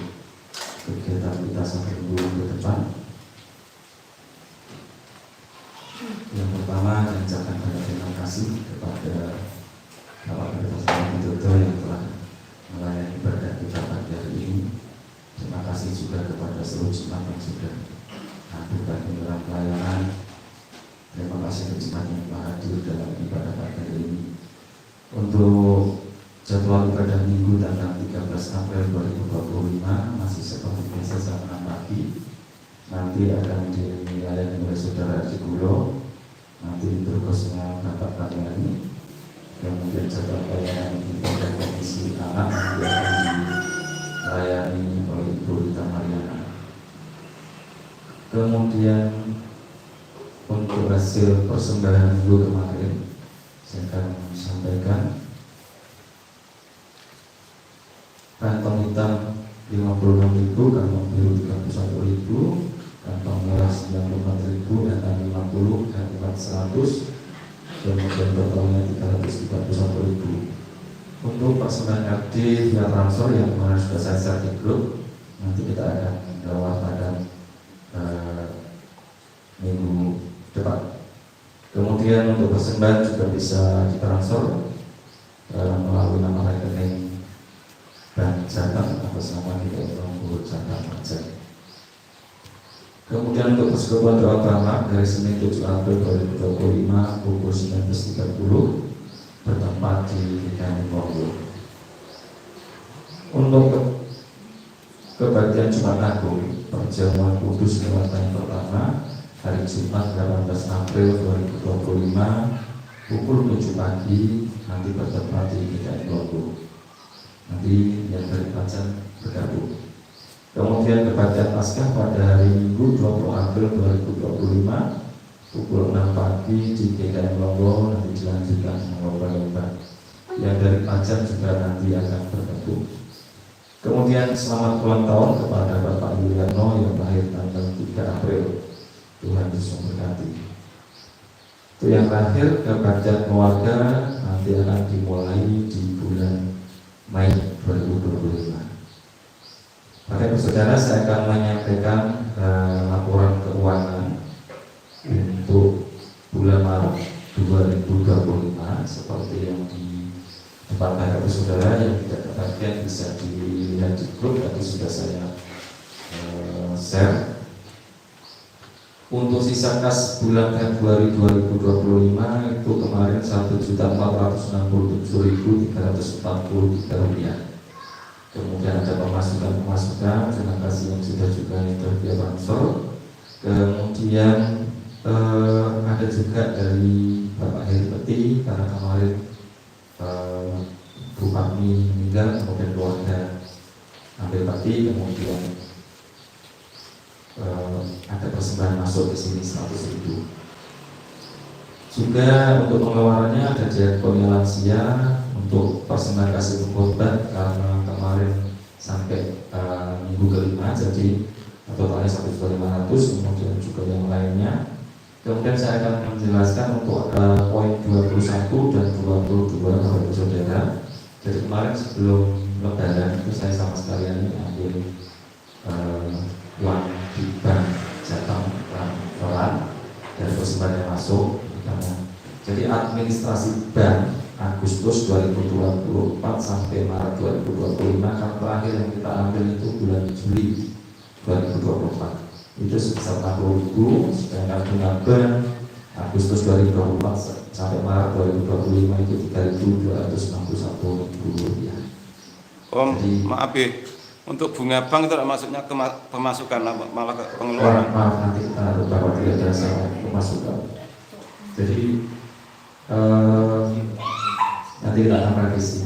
kegiatan kita sampai minggu ke depan. Yang pertama, saya ucapkan banyak terima kasih kepada Bapak Presiden Widodo yang telah melayani ibadah kita pada hari ini. Terima kasih juga kepada seluruh jemaat yang sudah hadir dalam pelayanan. Terima kasih untuk jemaat yang telah hadir dalam ibadah pada hari ini. Untuk jadwal ibadah minggu tanggal 13 April 2025 masih seperti biasa jam 6 pagi. Nanti akan dilayani oleh Saudara Cigulo. Nanti berkosnya Bapak Karyani. Kemudian jadwal pelayanan ibadah komisi anak nanti akan dilayani oleh Ibu Rita Mariana. Kemudian untuk hasil persembahan minggu kemarin saya akan sampaikan. Kantong hitam 56.000, kantong biru 31.000, kantong merah 94.000, dan 50 dan 400, kemudian totalnya 331.000. Untuk persembahan RD via transfer yang kemarin sudah saya share di grup, nanti kita akan bawa pada minggu depan. Kemudian untuk persembahan juga bisa ditransfer melalui nama rekening Bank Jateng atas nama kita Rombol Jateng Pajak. Kemudian untuk persekutuan doa bersama dari Senin 7 April 2025 pukul 19.30 bertempat di DKM Rombol. Untuk kebaktian Jumat Agung perjamuan kudus lewat yang pertama hari Jumat 18 April 2025 pukul 7 pagi nanti bertempat di DKM Rombol. Nanti yang dari Pacan bergabung. Kemudian kebaktian Paskah pada hari Minggu 20 April 2025 pukul 6 pagi di GKM Lombok, nanti dilanjutkan lomba-lomba. Yang dari Pacan juga nanti akan bergabung. Kemudian selamat ulang tahun kepada Bapak Yuliano yang lahir tanggal 3 April. Tuhan Yesus memberkati. Itu yang terakhir, kebaktian keluarga nanti akan dimulai di bulan Mei 2025. Bapak Saudara, saya akan menyampaikan laporan keuangan untuk bulan Maret 2025 seperti yang di depan Bapak Saudara. Yang tidak kebagian bisa dilihat di grup, tadi sudah saya share. Untuk sisa kas bulan Februari 2025 itu kemarin 1.467.343 rupiah. Kemudian ada pemasukan, terima kasih yang sudah juga via transfer. Kemudian ada juga dari Bapak Heri Peti karena kemarin Bu Pakmi meninggal, kemudian keluarga ambil Peti, kemudian ada persembahan masuk ke sini 100.000. Juga untuk pengeluarannya ada diakonia lansia untuk persembahan kasih korban karena kemarin sampai minggu kelima, jadi totalnya 1.500. Kemudian juga yang lainnya. Kemudian saya akan menjelaskan untuk poin 21 dan 22 Bapak Saudara. Jadi kemarin sebelum Lebaran itu saya sama sekalian ambil uang di Bank Jateng transferan dari persembahan yang masuk. Jadi administrasi bank Agustus 2024 sampai Maret 2025 kan terakhir yang kita ambil itu bulan Juli 2024 itu sebesar 40.000, sedangkan bunga bank Agustus 2024 sampai Maret 2025 itu 3.261 rupiah. Om, jadi, maaf ya, untuk bunga bank itu maksudnya pemasukan malah ke pengeluaran. Maaf, nanti kita beberapa tidak berasa pemasukan. Jadi nanti kita akan revisi.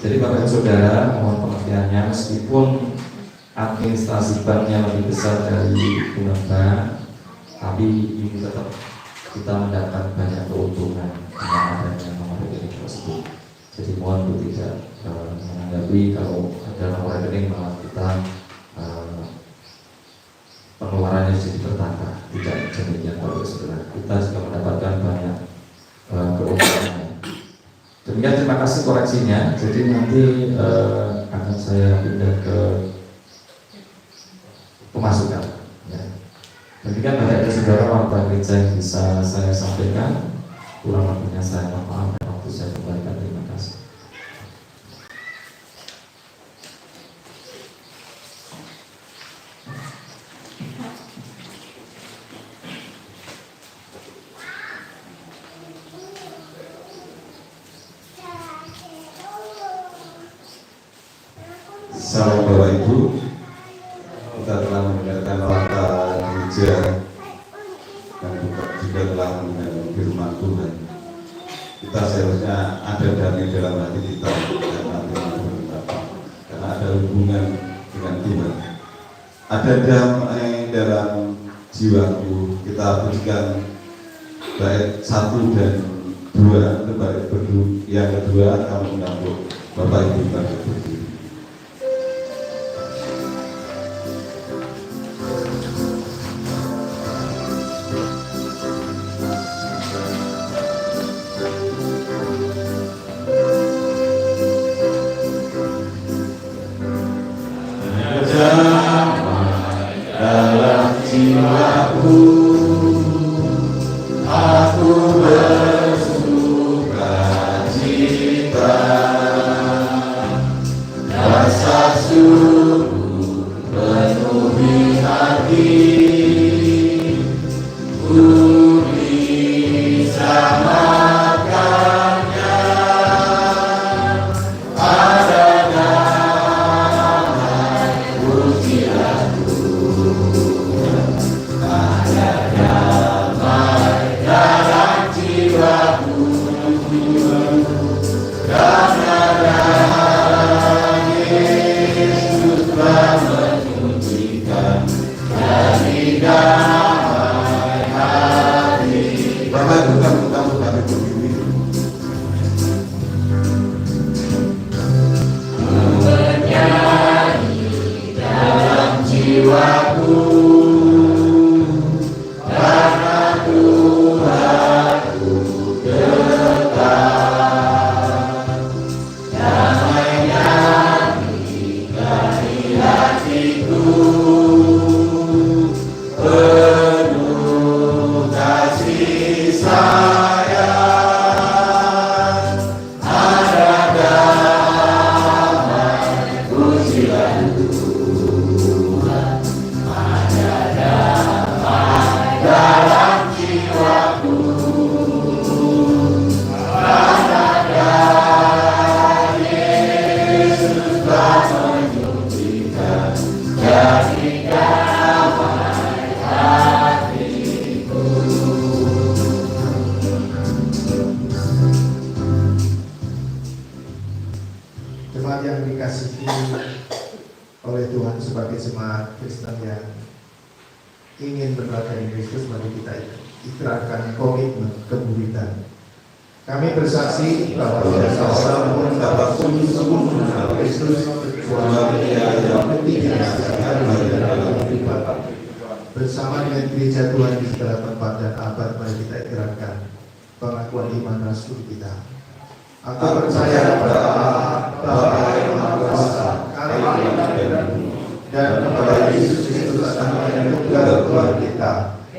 Jadi Bapak Ibu Saudara, mohon pengertiannya, meskipun administrasi banknya lebih besar dari bunga bank, tapi ini tetap kita mendapat banyak keuntungan dengan adanya nomor rekening tersebut. Jadi mohon untuk tidak menanggapi kalau ada nomor rekening malah kita pengeluarannya jadi bertambah. Tidak demikian Bapak Ibu Saudara. Kita juga mendapatkan banyak keuntungan. Demikian, terima kasih koreksinya. Jadi nanti akan saya pindah ke pemasukan. Ya. Demikian Bapak Ibu Saudara. saudara, apa gereja yang bisa saya sampaikan, kurang lebihnya saya mohon maaf dan waktu saya kembalikan. Terima kasih. Salam Bapak Ibu, kita telah mendengarkan fakta gereja dan juga telah mendengarkan firman Tuhan. Kita seharusnya ada damai dalam hati kita karena ada hubungan dengan Tuhan. Ada damai dalam jiwaku. Kita pujikan bait 1 dan 2. Untuk bait yang kedua kami menampung Bapak Ibu pada berdiri. Dalam jiwaku aku bersuka cita, rasa syukur penuhi hati, ku bisa makannya. Ada damai pujianku, ada damai dalam jiwaku, karena darah Yesus telah menyucikan dari damai hati. Bapak Ibu kamu kami berdiri. Menyanyi dalam jiwaku, karena Tuhanku dekat. Damainya dari hatiku, penuh kasih sayang. Ada damai pujian Tuhan, ada damai dalam jiwaku, karena darah Yesus telah menyucikan jadi damai hatiku. Jemaat yang dikasihi oleh Tuhan, sebagai jemaat Kristen yang ingin meneladani Kristus, mari kita ikrarkan komitmen kemuridan. Kami bersaksi bahwa tidak seorang pun dapat sungguh-sungguh mengenal Kristus kecuali Dia yang tidak sekarang dalam kehidupan. Bersama dengan gereja Tuhan di segala tempat dan abad, mari kita ikrarkan pengakuan iman rasul kita. Aku percaya pada Allah, Bapa yang Maha Kuasa, dan kepada Yesus Kristus anak yang tunggal Tuhan kita,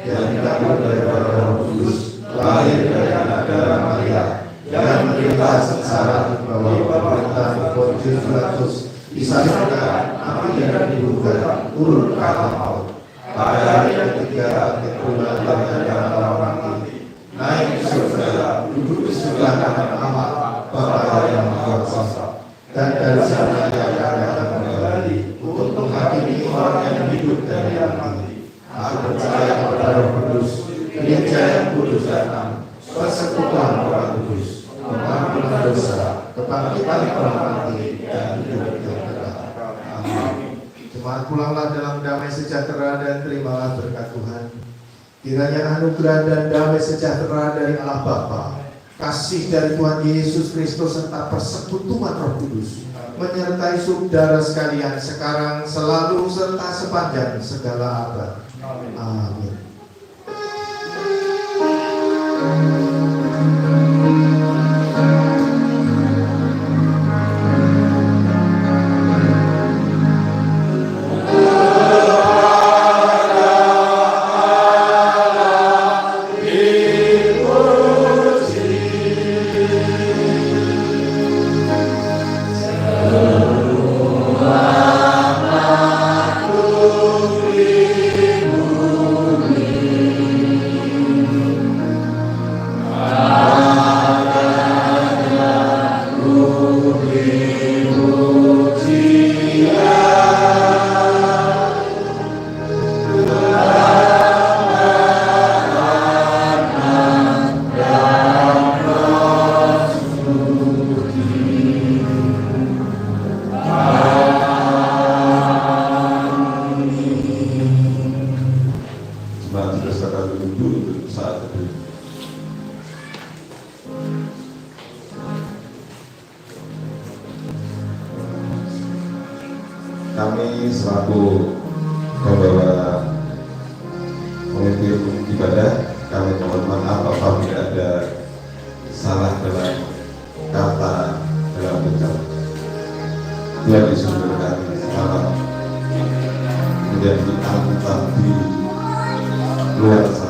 yang dikandung dari Roh Kudus, lahir dari anak darah Maria, dan menderita sengsara di bawah pemerintahan Pontius Pilatus, disalibkan, mati dan dikuburkan, turun ke alam maut. Pada hari yang ketiga, bangkit pula dari antara orang mati, naik ke surga, duduk di sebelah kanan Allah, Bapa yang Maha Kuasa, dan dari sana Dia akan datang kembali untuk menghakimi orang yang hidup dan yang mati. Aku percaya kepada Roh Kudus, gereja yang kudus dan am, persekutuan Orang Kudus, pengampunan dosa, kebangkitan orang mati, dan hidup yang kekal. Amin. Jemaat, pulanglah dalam damai sejahtera dan terimalah berkat Tuhan. Kiranya anugerah dan damai sejahtera dari Allah Bapa, kasih dari Tuhan Yesus Kristus, serta persekutuan Roh Kudus menyertai saudara sekalian sekarang, selalu, serta sepanjang segala abad. Amin. kami selaku pembawa pemimpin ibadah, kami mohon maaf apabila ada salah dalam kata, dalam ucap. Tuhan Yesus berkati selamat menjadi anggota di luar sana.